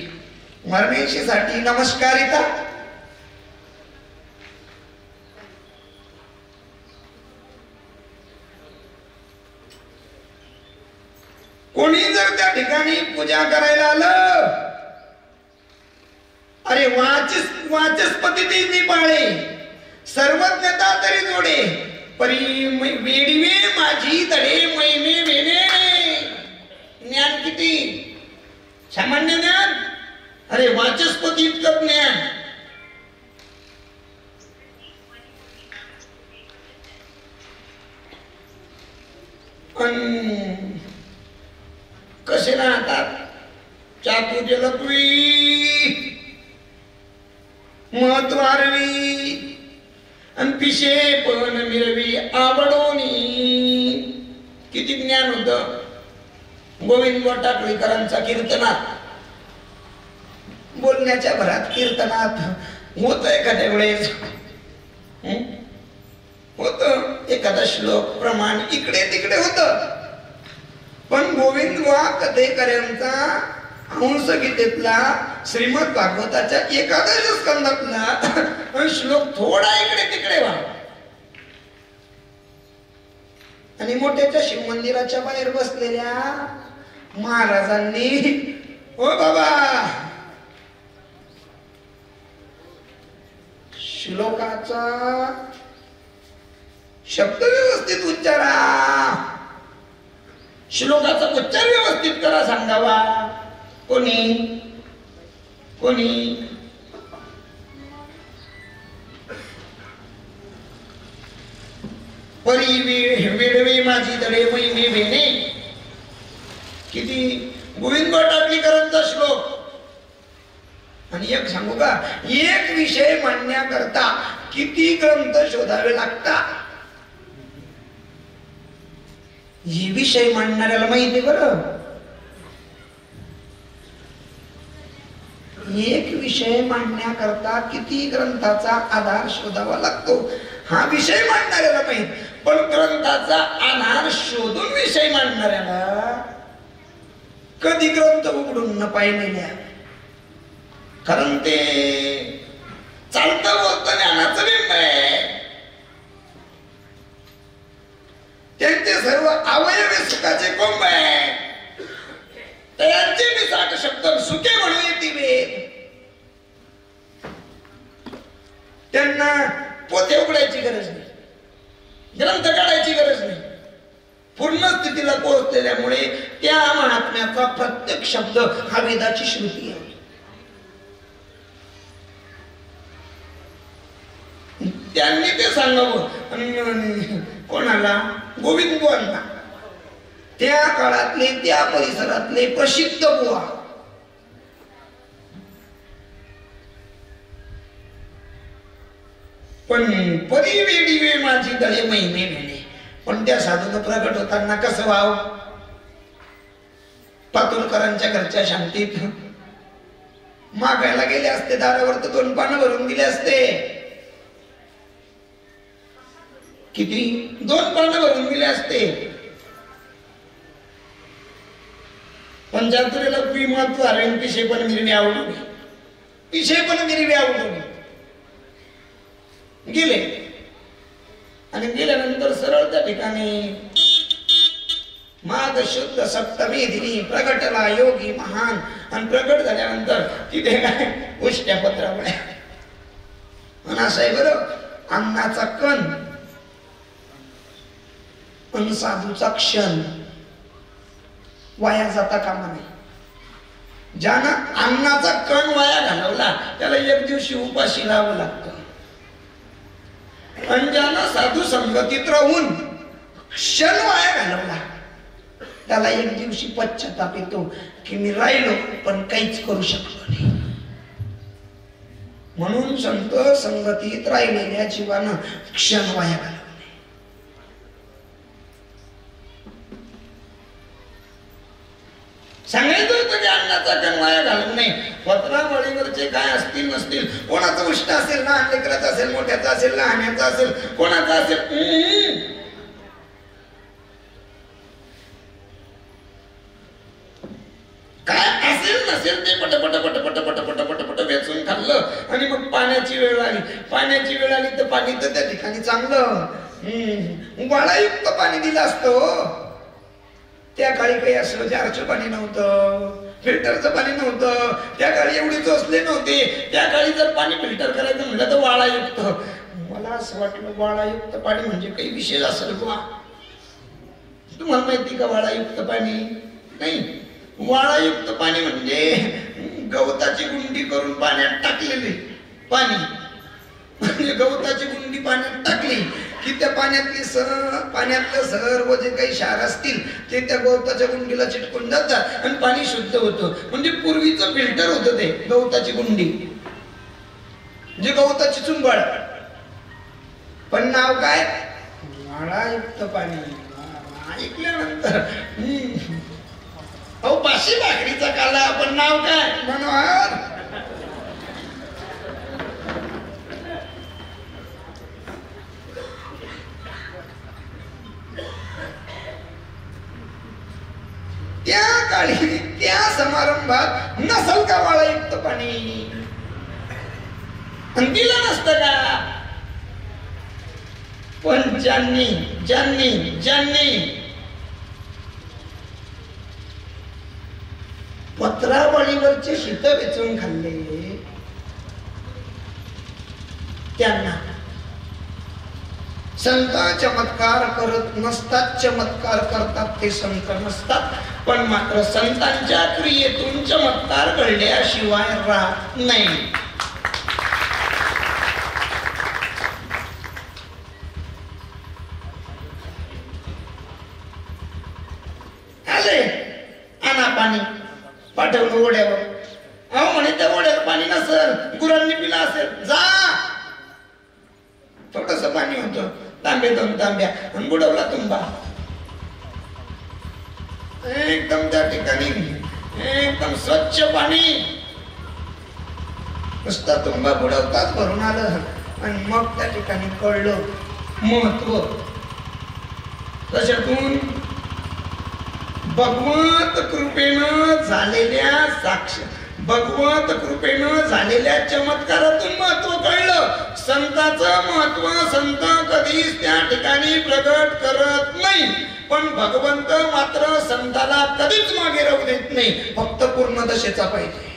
मरणेशीसाठी नमस्कारिता. कोणी जर त्या ठिकाणी पूजा करायला आलं, अरे वाचस्पती ती पाळे सर्वज्ञता तरी जोडे परी वेडीवे माझी तडे मैमे वेणे. ज्ञान किती सामान्य ज्ञान, अरे वाचस्पती इतकं ज्ञान. कसे राहतात चातुर्यलत्वी महत्वारवी आणि पिशे पण मिरवी आवडोनी. किती ज्ञान होत गोविंद टाकळीकरांचा कीर्तनात. बोलण्याच्या भरात कीर्तनात होत एखाद्या वेळेस होत एखादा श्लोक प्रमाण इकडे तिकडे होत. पण गोविंद कथेकरांचा हंस गीतेतला श्रीमद भागवताच्या 11 स्कंदातला श्लोक थोडा इकडे तिकडे व्हा आणि मोठ्याच्या शिव मंदिराच्या बाहेर बसलेल्या महाराजांनी ओ बाबा श्लोकाचा शब्द व्यवस्थित उच्चारा, श्लोकाचा उच्चार व्यवस्थित करा सांगावा. कोणी कोणी परी वेडवे माझी दडे मैने भेणे. किती गोविंद टाकलीकरांचा श्लोक. आणि एक सांगू का, एक विषय मांडण्याकरता किती ग्रंथ शोधावे लागतात हे विषय मांडणाऱ्याला माहिती बरं. एक विषय मांडण्याकरता किती ग्रंथाचा आधार शोधावा लागतो हा विषय मांडणाऱ्याला माहित. पण ग्रंथाचा आधार शोधून विषय मांडणाऱ्याला कधी ग्रंथ उघडून न पाहिलेल्या, कारण ते चालतं बोलतं ज्ञानाचं बिंब आहे. त्यांचे सर्व अवयवे सुखाचे कोंब आहे. त्यांचे मी 60 शब्द सुखे म्हणून येतील. त्यांना पोते उघडायची गरज नाही, ग्रंथ काढायची गरज नाही. पूर्ण स्थितीला पोहोचलेल्यामुळे त्या महात्म्याचा प्रत्येक शब्द हा वेदाची श्रुती आहे. त्यांनी ते सांगावं कोणाला? गोविंदबुवांना. त्या काळातले त्या परिसरातले प्रसिद्ध बुवा. पण परी वेडी वेळ माझी दळे महिने भेणे. पण त्या साधून प्रगट होताना कसं व्हाव? पातुरकरांच्या घरच्या शांतीत मागायला गेले असते, दारावर तर 2 पानं भरून दिले असते. किती? 2 पानं भरून दिले असते. पण जात्रेला पी महत्व आहे, पिशे पण मिरवी आवडून, पिशे पण मिरवी आवडून गेले. आणि गेल्यानंतर सरळ त्या ठिकाणी माघ शुद्ध सप्तमी दिनी प्रगटला योगी महान. आणि प्रगट झाल्यानंतर तिथे काय उष्ट्या पत्रावळ्या. आणि असं आहे बरं, अन्नाचा कण पण साधूचा क्षण वाया जाता कामा नाही. ज्यानं अन्नाचा कण वाया घालवला त्याला एक दिवशी उपाशी राहावं लागतं. आणि ज्यानं साधू संगतीत राहून क्षण वाया घालवला त्याला एक दिवशी पश्चाताप येतो की मी राहिलो पण काहीच करू शकलो नाही. म्हणून संत संगतीत राहिलेल्या जीवानं क्षण वाया घालवला. सांगायचं होतं की अन्नाचा कण वाया घालू नये. पत्रावळीवरचे काय असतील नसतील, कोणाचा उष्ट असेल, लहान लेकराचा असेल, मोठ्याचा असेल, लहान्याचा असेल, कोणाचा असेल, काय असेल नसेल ते पटपट पटपट पटपट पटपट वेचून खाल्लं. आणि मग पाण्याची वेळ आली. पाण्याची वेळ आली तर पाणी तर त्या ठिकाणी चांगलं वाळायुक्त पाणी दिलं असतं. त्या काळी काही असं जारचं पाणी नव्हतं, फिल्टरचं पाणी नव्हतं. त्या काळी एवढे चोचले नव्हते. त्या काळी जर पाणी फिल्टर करायचं म्हटलं तर वाळायुक्त. मला असं वाटलं वाळायुक्त पाणी म्हणजे काही विशेष असेल बुवा. तुम्हाला माहिती का वाळायुक्त पाणी? नाही. वाळायुक्त पाणी म्हणजे गवताची गुंडी करून पाण्यात टाकलेले पाणी. म्हणजे गवताची गुंडी पाण्यात टाकली की त्या पाण्यातलं सर्व जे काही क्षार असतील ते त्या गवताच्या गुंडीला चिटकून जातात आणि पाणी शुद्ध होतं. म्हणजे पूर्वीचं फिल्टर होतं ते गवताची गुंडी, जे गवताची चुंबळ. पण नाव काय? वाळायुक्त पाणी. ऐकल्यानंतर अहो पाशी भाकरीचा काला. आपण नाव काय? मनोहर. त्या काळी त्या समारंभात नसल का वाळायुक्त पाणी? दिलं नसतं का? पण ज्यांनी ज्यांनी ज्यांनी पत्रावळीवरचे शीत वेचून खाल्ले त्यांना संत चमत्कार करत नसतात, चमत्कार करतात ते संत नसतात. पण मात्र संतांच्या क्रियेतून चमत्कार घडल्याशिवाय राहत नाही. आले आणा पाणी, पाठवलं ओढ्यावर. अहो म्हणे त्या ओढ्यात पाणी नसेल, गुरांनी पिला असेल. जा, थोडस पाणी होतं, तांबे 2 तांब्या आणि बुडवला तुंबा. एकदम त्या ठिकाणी एकदम स्वच्छ पाणी, नुसता तुंबा बुडवताच भरून आलं. आणि मग त्या ठिकाणी कळलं महत्व. त्याच्यातून भगवत कृपेनं झालेल्या भगवत कृपेनं झालेल्या चमत्कारातून महत्व कळलं. संताचं महत्व संत कधीच त्या ठिकाणी प्रगट करत नाही, पण भगवंत मात्र संताला कधीच मागे राहू देत नाही. फक्त पूर्ण दशेचा पाहिजे.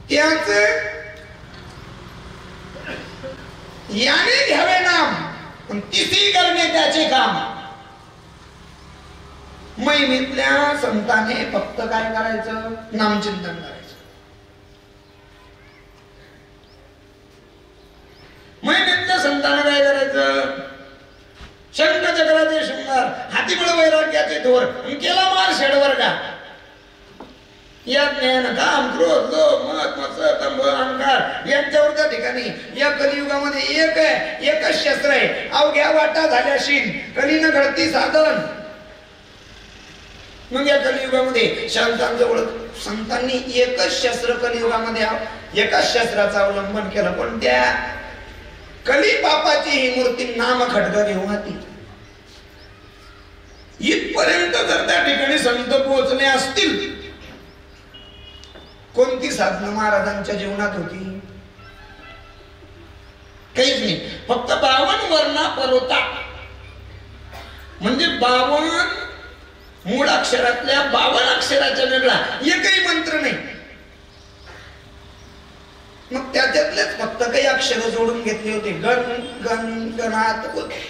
त्याच याने घ्यावे नाम, पण तिसी करणे त्याचे काम. महिमेतल्या संताने फक्त काय करायचं? नामचिंतन करायचं. महिमेतल्या संताने काय करायचं? शंख चक्राचे शृंगार, हातीबळ वैराग्याचे थोर, केला मार षडवर्गा. या ज्ञान काम क्रोध लोभ मद मत्सर दंभ अहंकार यांच्यावर त्या ठिकाणी या कलियुगामध्ये एक आहे, एकच शस्त्र आहे. अवघ्या वाटा झाल्याशील कलीनं घडती साधन. मग या कलियुगामध्ये संतांनी एकच शस्त्र कलियुगामध्ये एकाच शस्त्राचं अवलंबन केलं. पण त्या कली पापाची ही मूर्ती नाम खड्ग घेऊन होती. इथपर्यंत जर त्या ठिकाणी संत पोहोचले असतील, कोणती साधनं महाराजांच्या जीवनात होती? काहीच नाही. फक्त 52 वर्णा परोता, म्हणजे 52 मूळ अक्षरातल्या 52 अक्षराच्या वेगळा एकही मंत्र नाही. मग त्याच्यातलेच फक्त काही अक्षर जोडून घेतले होते. गण गण गणात होते.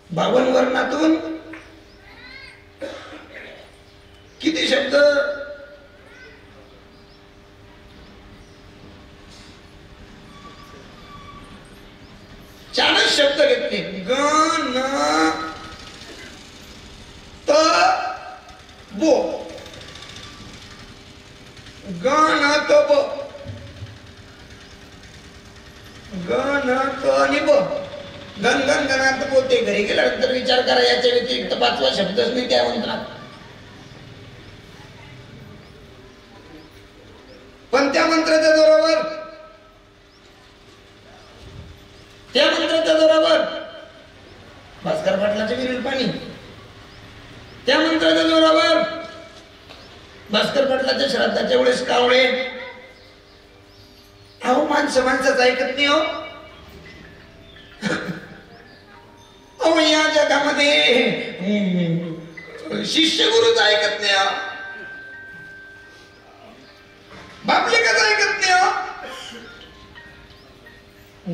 बावन वर्णातून किती शब्द? 4 शब्द घेतले. गण त बो, गण त ब, गण त आणि ब. गण गण गणात बोलते. घरी गेल्यानंतर विचार करा, याच्या व्यतिरिक्त 5वा शब्दच नाही त्या मंत्रात. पण त्या मंत्राच्या जोरावर भास्कर पाटलाचे विहिरील पाणी, त्या मंत्राच्या जोरावर भास्कर पाटलाच्या श्राद्धाच्या वेळेस कावळे. अहो माणसाचं ऐकत नाही. हो अहो या जगामध्ये शिष्य गुरुच ऐकत नाही. बापले कसं ऐकत नाही?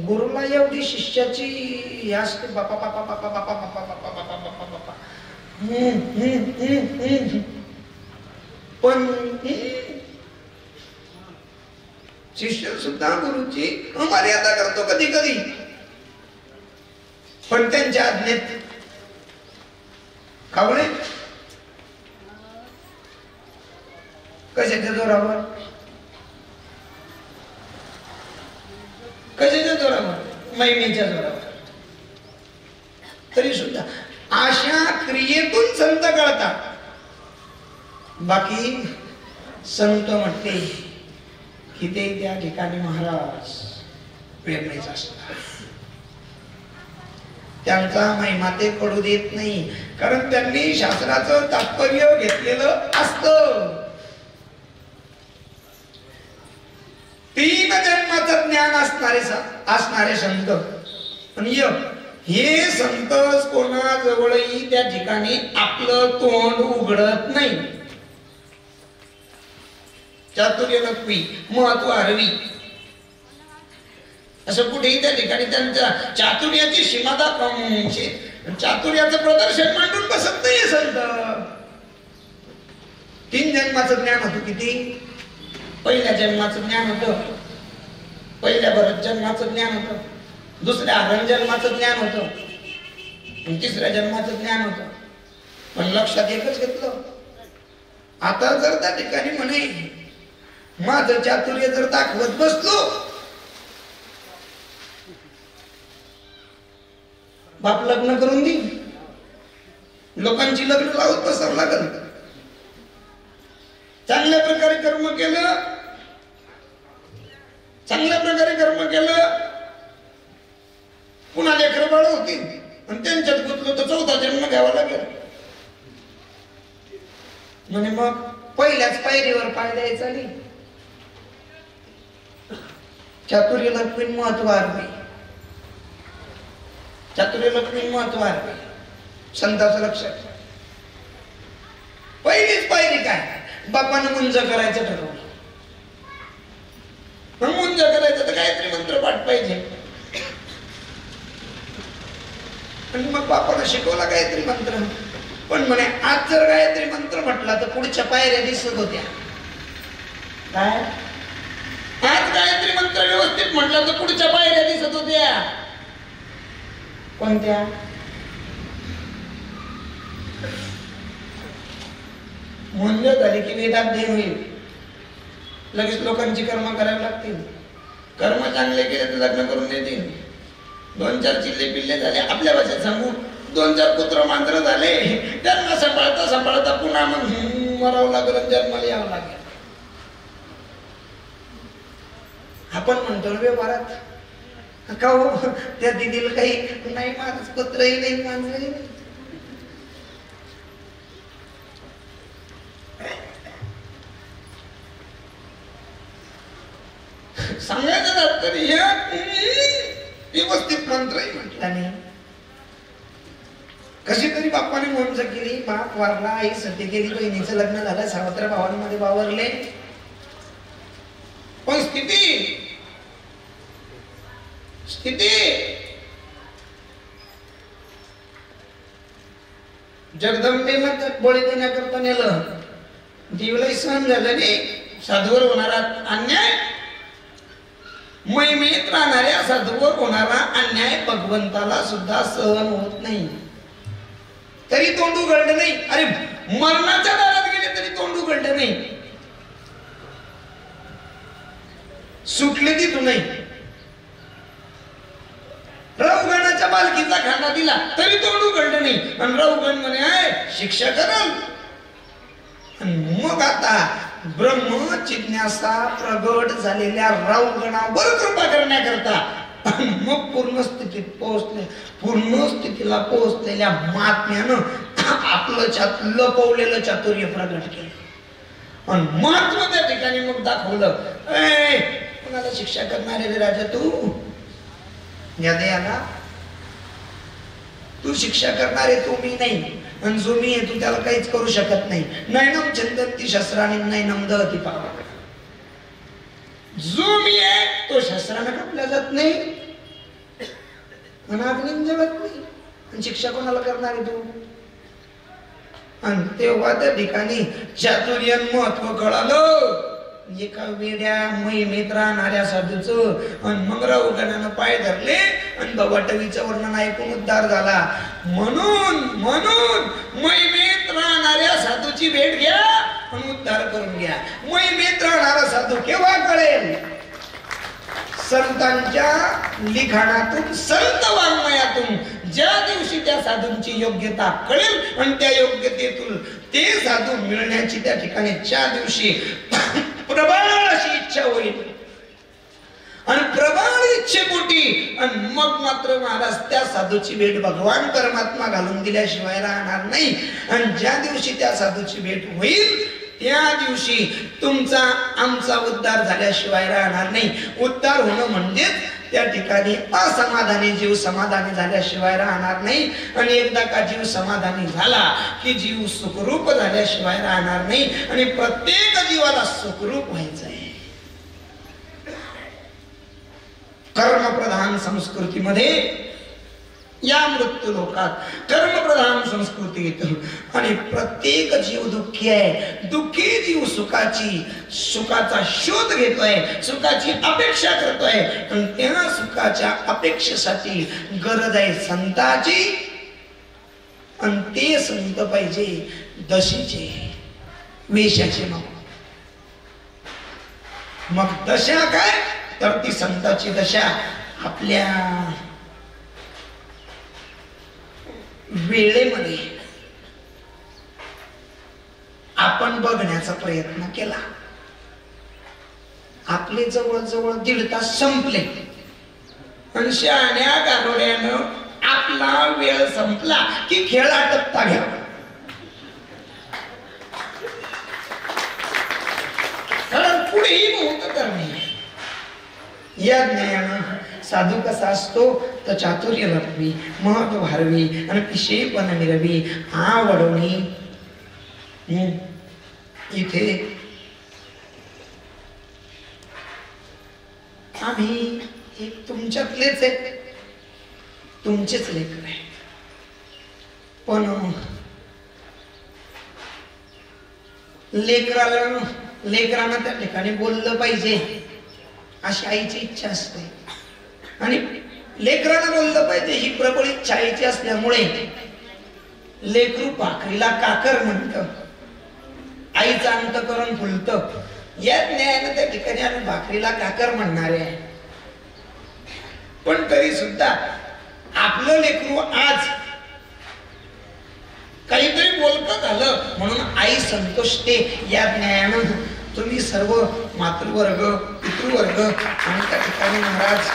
गुरुला एवढी शिष्याची असते. बापा बापा बापा बापा बापा बापा बापा बापा बापा. पण शिष्य सुद्धा गुरुची मर्यादा करतो कधी कधी. पण त्यांच्या आज्ञेत कावळे कशाच्या जोरावर? कशाच्या जोरावर? महिमेच्या जोरावर. तरी सुद्धा अशा क्रियेतून संत कळतात. बाकी संत म्हणते की ते त्या ठिकाणी महाराज पेरणीचा असणार. त्यांचा महिमा ते पडू देत नाही, कारण त्यांनी शास्त्राचं तात्पर्य घेतलेलं असतं. 3 जन्माचं ज्ञान असणारे संत, आणि हे संत कोणाजवळही त्या ठिकाणी आपलं तोंड उघडत नाही. चातुर्य लक्ष्मी महत्व हरवी असं कुठेही त्या ठिकाणी त्यांच्या चातुर्याची सीमा चातुर्याचं प्रदर्शन मांडून बसत नाही संत. 3 जन्माचं ज्ञान होतं. किती? पहिल्या जन्माचं ज्ञान होतं, पहिल्या भरत जन्माचं ज्ञान होतं, दुसऱ्या हरण जन्माचं ज्ञान होतं, तिसऱ्या जन्माचं ज्ञान होतं. पण लक्षात एकच घेतलं, आता जर त्या ठिकाणी म्हणे माझं चातुर्य जर दाखवत बसलो, बाप लग्न करून देईल, लोकांची लग्न लावत बसावं लागल. चांगल्या प्रकारे कर्म केलं, चांगल्या प्रकारे कर्म केलं, पुन्हा लेकरं बाळ होतील आणि त्यांच्यात गुंतलो तर 4था जन्म घ्यावा लागेल. म्हणे मग पहिल्याच पायरीवर पाय द्यायचा नाही. चातुर्य लक्ष्मी महत्व आहे, चातुर्य लक्ष्मी महत्व आहे. संतांचं लक्षात. पहिलीच पायरी काय? बापानं मुंज करायचं ठरवलं. मुंज करायचं तर गायत्री मंत्र पाठ पाहिजे, आणि मग बापानं शिकवला गायत्री मंत्र. पण म्हणे आज जर गायत्री मंत्र म्हटला तर पुढच्या पायऱ्या दिसत होत्या. काय? आज गायत्री मंत्र व्यवस्थित म्हटलं तर पुढच्या पायऱ्या दिसत होत्या. कोणत्या? मुंज झाली की वेदाध्ययन होईल, लगेच लोकांची कर्म करावी लागतील. कर्म चांगले केले तर लग्न करून देतील. 2-4 चिल्ले पिल्ले झाले, आपल्या भाषेत सांगू 2-4 पुत्र मांजर झाले, त्यांना सांभाळता सांभाळता पुन्हा मग मरावं लागलं, जन्माला यावं लागेल. आपण म्हणतो व्यवहारात का हो त्या दिदीला काही नाही, माझं पत्रही नाही, मांजरही नाही. सांगायचं तात्पर्य व्यवस्थित मंत्रही म्हटला नाही. कशी तरी बाप्पाने मोंज केली, बाप वारला, आई सत्य केली, बहिणीचं लग्न झालं, सावत्र भावांमध्ये वावरले. पण स्थिती जगदंबेला बळी देण्याकरता नेलं, देवीलाही सहन झालं नाही. साधूवर होणारा अन्याय, महिमेत राहणाऱ्या साधूवर होणारा अन्याय भगवंताला सुद्धा सहन होत नाही, तरी तोंड उघडलं नाही. अरे मरणाच्या दारात गेले तरी तोंड उघडलं नाही, सुटले तिथून नाही. रावगणाच्या बालकीचा खांदा दिला तरी तोंड उघडलं नाही, आणि रावगण म्हणे शिक्षा कराल. मग आता ब्रह्म जिज्ञासा प्रगट झालेल्या रावगणावर कृपा करण्याकरता मग पूर्ण स्थितीला पोहोचलेल्या महात्म्यानं आपलं लपवलेलं चातुर्य प्रगट केलं आणि महत्व त्या ठिकाणी मग दाखवलं. कोणाला शिक्षा करणारे रे राजा तू? या दयाला तू शिक्षा करणारे तू मी नाही, आणि जो मी आहे तू त्याला काहीच करू शकत नाही. नैनम चंदंती शस्त्राने नैनम दहती पावा. जो मी आहे तो शस्त्राने कापला जात नाही, अग्नी जळत नाही, आणि शिक्षा कोणाला करणारे तू? आणि तेव्हा त्या ठिकाणी चातुर्य महत्व कळालं. एका वेड्या महिमेत राहणाऱ्या साधूचं आणि मग रावगणानं पाय धरले आणि बवाटवीचं वर्णन ऐकून उद्धार झाला. म्हणून महिमेत राहणाऱ्या साधूची भेट घ्या आणि उद्धार करून घ्या. महिमेत राहणारा साधू केव्हा कळेल? संतांच्या लिखाणातून, संत वाङ्मयातून ज्या दिवशी त्या साधूंची योग्यता कळेल आणि त्या योग्यतेतून ते साधू मिळण्याची त्या ठिकाणी ज्या दिवशी प्रबळ अशी इच्छा होईल आणि प्रबळ इच्छेपोटी साधूची भेट भगवान परमात्मा घालून दिल्याशिवाय राहणार नाही. आणि ज्या दिवशी त्या साधूची भेट होईल त्या दिवशी तुमचा आमचा उद्धार झाल्याशिवाय राहणार नाही. उद्धार होणं म्हणजेच त्या ठिकाणी असमाधानी जीव समाधानी झाल्याशिवाय राहणार नाही. आणि एकदा का जीव समाधानी झाला की जीव सुखरूप झाल्याशिवाय राहणार नाही. आणि प्रत्येक जीवाला सुखरूप व्हायचं आहे. कर्मप्रधान संस्कृतीमध्ये या मृत्यू लोकात कर्मप्रधान संस्कृतीत आणि प्रत्येक जीव दुःखी आहे. दुःखी जीव सुखाचा शोध घेतोय, सुखाची अपेक्षा करतोय. आणि त्या सुखाच्या अपेक्षेसाठी गरज आहे संताची. आणि ते संत पाहिजे दशेचे, वेशाचे. मग दशा काय तर ती संताची दशा आपल्या वेळेमध्ये आपण बघण्याचा प्रयत्न केला. आपले जवळजवळ 1.5 तास संपले आणि शहाण्या गारोड्यानं आपला वेळ संपला की खेळ आटपता घ्यावा. कारण पुढेही नव्हतं करणे. या ज्ञानानं साधू कसा असतो तर चातुर्य लपवी, महत्व भारवी आणि पिशेपण मिरवी आवडणी. इथे आम्ही एक तुमच्यातलेच आहे, तुमचेच लेकर आहे. पण लेकरांना त्या ठिकाणी बोललं पाहिजे अशी आईची इच्छा असते. आणि लेकरांना बोललं पाहिजे ही प्रबळ इच्छा आईची असल्यामुळे लेकरू भाकरीला काकर म्हणतं, आईचं अंतकरण फुलतं. या ज्ञानानं त्या ठिकाणी आम्ही भाकरीला काकर म्हणणारे आहे. पण तरी सुद्धा आपलं लेकरू आज काहीतरी बोलकं झालं म्हणून आई संतोषते. या ज्ञानानं तुम्ही सर्व मातृवर्ग, पितृवर्ग आणि त्या ठिकाणी महाराज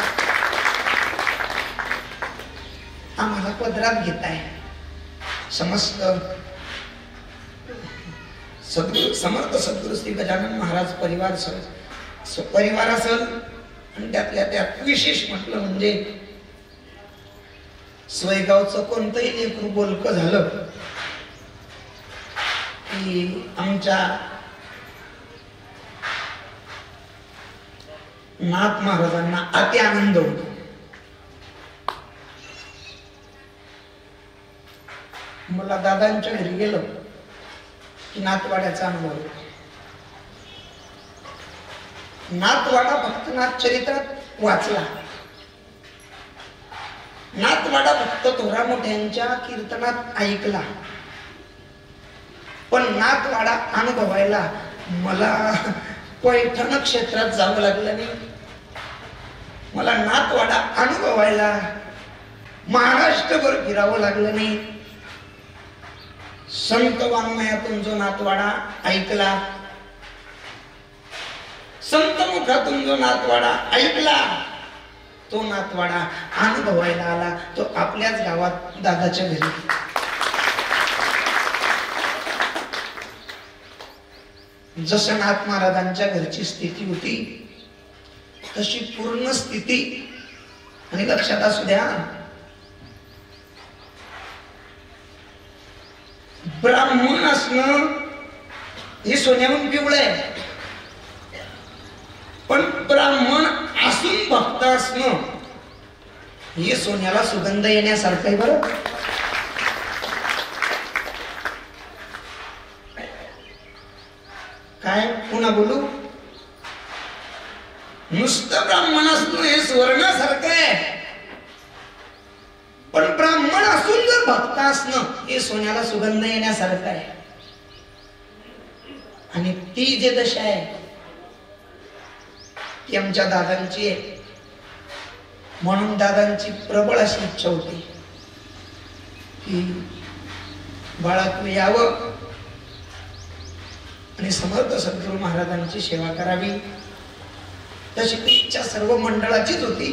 आम्हाला पदरात घेताय. समस्त सद्गुरु समर्थ सद्गुरु श्री गजानन महाराज परिवार असेल. आणि त्यातल्या त्यात विशेष म्हटलं म्हणजे सोयगावचं कोणतंही लेकरू बोलकं झालं की आमच्या नाथ महाराजांना अति आनंद होतो. मला दादांच्या घरी गेलो की नाथवाड्याचा अनुभव होतो. नाथवाडा फक्त नाथचरित्रात वाचला, नाथवाडा फक्त थोरा मोठ्यांच्या कीर्तनात ऐकला. पण नाथवाडा अनुभवायला मला पैठण क्षेत्रात जावं लागलं नाही. मला नाथवाडा अनुभवायला महाराष्ट्रभर फिरावं लागलं नाही. संत वाङ्मयातून जो नाथवाडा ऐकला, संत मुखातून जो नाथवाडा ऐकला, तो नाथवाडा अनुभवायला आला तो आपल्याच गावात दादाच्या घरी. जसं नाथ महाराजांच्या घरची स्थिती होती तशी पूर्ण स्थिती. आणि लक्षात असू द्या, ब्राह्मण असणं हे सोन्याहून पिवळं आहे. पण ब्राह्मण असून भक्त असणं हे सोन्याला सुगंध येण्यासारखं आहे. बरं, काय पुन्हा बोलू, नुसतं ब्राह्मण असणं हे सुवर्णासारखं आहे. पण ब्राह्मण असून जर भक्त असणं हे सोन्याला सुगंध येण्यासारखं आहे. आणि ती जे दशा आहे ती आमच्या दादांची आहे. म्हणून दादांची प्रबळ अशी इच्छा होती की बाळा तू यावं आणि समर्थ सद्गुरु महाराजांची सेवा करावी. तशी ती इच्छा सर्व मंडळाचीच होती.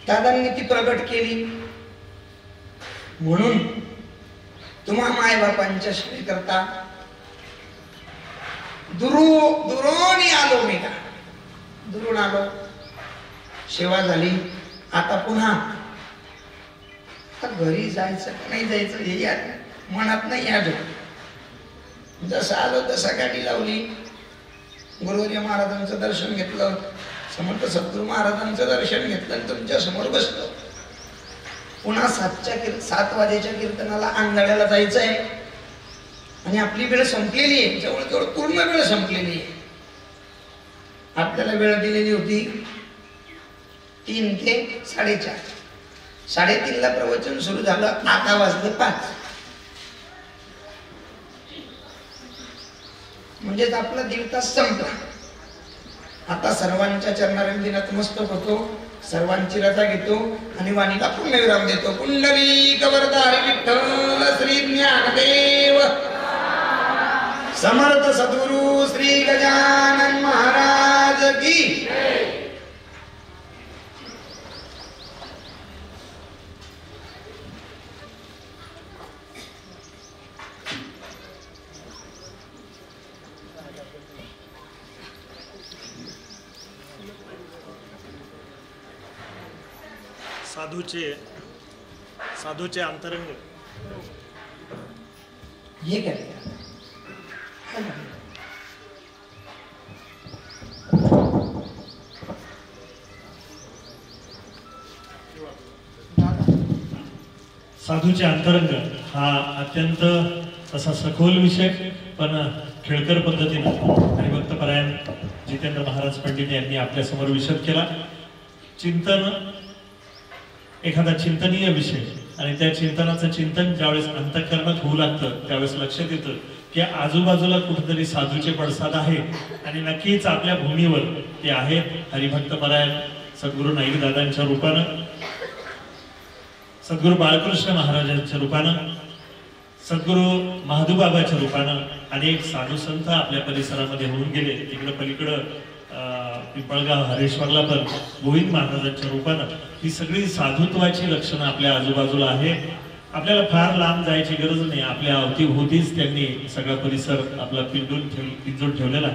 दादांनी ती प्रगट केली. म्हणून तुम्हा माय बापांच्या श्री करता दुरोणी आलो मी का, दुरून आलो, सेवा झाली. आता पुन्हा घरी जायचं का नाही जायचं हे या मनात नाही आलं. जसं आलो तसा गाडी लावली, गुरुवर्य महाराजांचं दर्शन घेतलं, समर्थ सद्गुरू महाराजांचं दर्शन घेतलं आणि तुमच्या समोर बसलो. पुन्हा 7 वाजेच्या कीर्तनाला आंधळ्याला जायचं आहे आणि आपली वेळ संपलेली आहे, जवळजवळ पूर्ण वेळ संपलेली आहे. आपल्याला वेळ दिलेली होती 3 ते 4:30. 3:30 ला प्रवचन सुरू झालं, आता वाजले 5. म्हणजेच आपला 1.5 तास संपला. आता सर्वांच्या चरणारविंदी नतमस्तक होतो, सर्वांची रजा घेतो आणि वाणीला पूर्णविराम देतो. पुंडलिक वरदा हरी विठ्ठल श्री ज्ञानदेव समर्थ सद्गुरु श्री गजानन महाराज की. साधूचे अंतरंग हे काय साधूचे अंतरंग हा अत्यंत असा सखोल विषय, पण खेळकर पद्धतीने हरिभक्तपरायण जितेंद्र महाराज पंडित यांनी आपल्या समोर विशद केला. चिंतन, एखादा चिंतनीय विषय आणि त्या चिंतनाचं चिंतन ज्यावेळेस अंतःकरणात होऊ लागतं त्यावेळेस लक्षात येतं की आजूबाजूला कुठेतरी साधूचे पडसाद आहे आणि नक्कीच आपल्या भूमीवर ते आहेत. हरिभक्तपरायण सद्गुरू नाईक दादांच्या रूपानं, सद्गुरू बाळकृष्ण महाराजांच्या रूपानं, सद्गुरू महादूबाबाच्या रूपानं अनेक साधू संत आपल्या परिसरामध्ये होऊन गेले. तिकडं पलीकडं पिंपळगाव हरेश्वरला पण गोविंद महाराजांच्या रूपानं ही सगळी साधुत्वाची लक्षणं आपल्या आजूबाजूला आहे. आपल्याला फार लांब जायची गरज नाही, आपल्या अवतीभोवतीच त्यांनी सगळा परिसर आपला पिंजून ठेवलेला.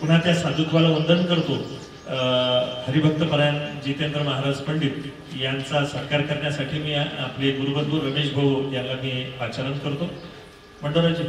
पुन्हा त्या साधुत्वाला वंदन करतो. हरिभक्तपरायण जितेंद्र महाराज पंडित यांचा सत्कार करण्यासाठी मी आपले गुरुबंधू रमेश भाऊ यांना मी आचरण करतो. मंडळाजी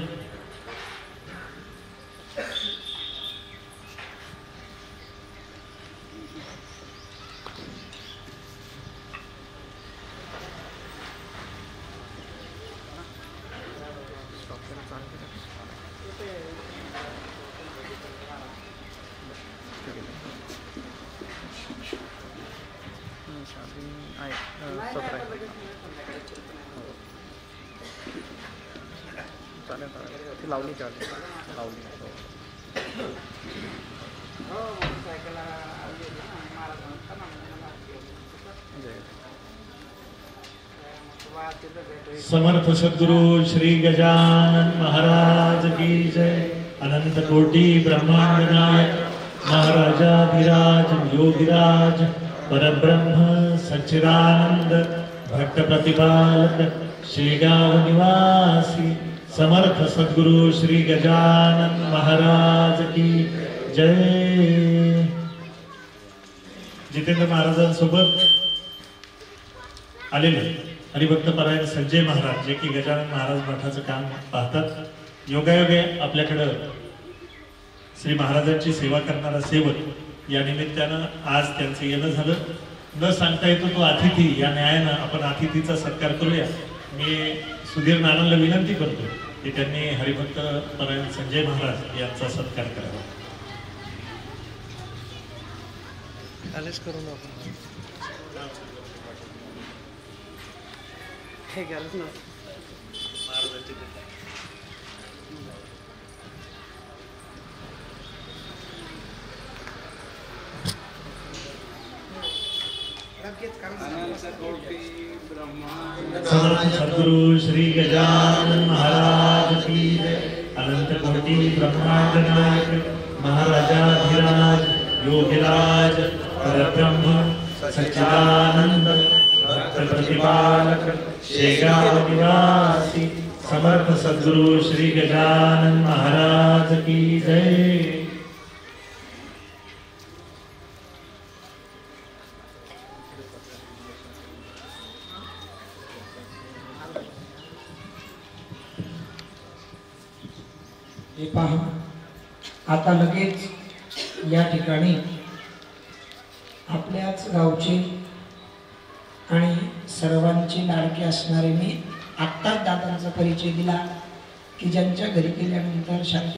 लावली समर्थ सद्गुरु श्री गजानन महाराज की जय. अनंत कोटी ब्रह्मांड नायक महाराजाधिराज योगिराज परब्रह्म सच्चिदानंद भक्त प्रतिपालक शेगाव निवासी समर्थ सद्गुरु श्री गजानन महाराज की जय. जितेंद्र महाराजांसोबत आलेले हरिभक्तपरायण संजय महाराज जे की गजानन महाराज मठाचं काम पाहतात. योगायोगे आपल्याकडं श्री महाराजांची सेवा करणारा सेवक या निमित्तानं आज त्यांचं येणं झालं. न सांगता येतो तो अतिथी, या न्यायानं आपण अतिथीचा सत्कार करूया. मी सुधीर नानांना विनंती करतो की त्यांनी हरिभक्तपरायण संजय महाराज यांचा सत्कार करावा. करून आपण हे गरज ना महाराजांची सद्गुरु श्री गजानन महाराज की जय. अनंत कोटी ब्रह्मांड नायक महाराजाधिराज योगिराज परब्रह्म सच्चिदानंद भक्त प्रतिपालक शेगाव निवासी समर्थ सद्गुरु श्री गजानन महाराज की जय। हे पहा, आता लगेच या ठिकाणी आपल्याच गावचे आणि सर्वांचे लाडके असणारे मी आत्ताच दादांचा परिचय दिला की ज्यांच्या घरी गेल्यानंतर शांती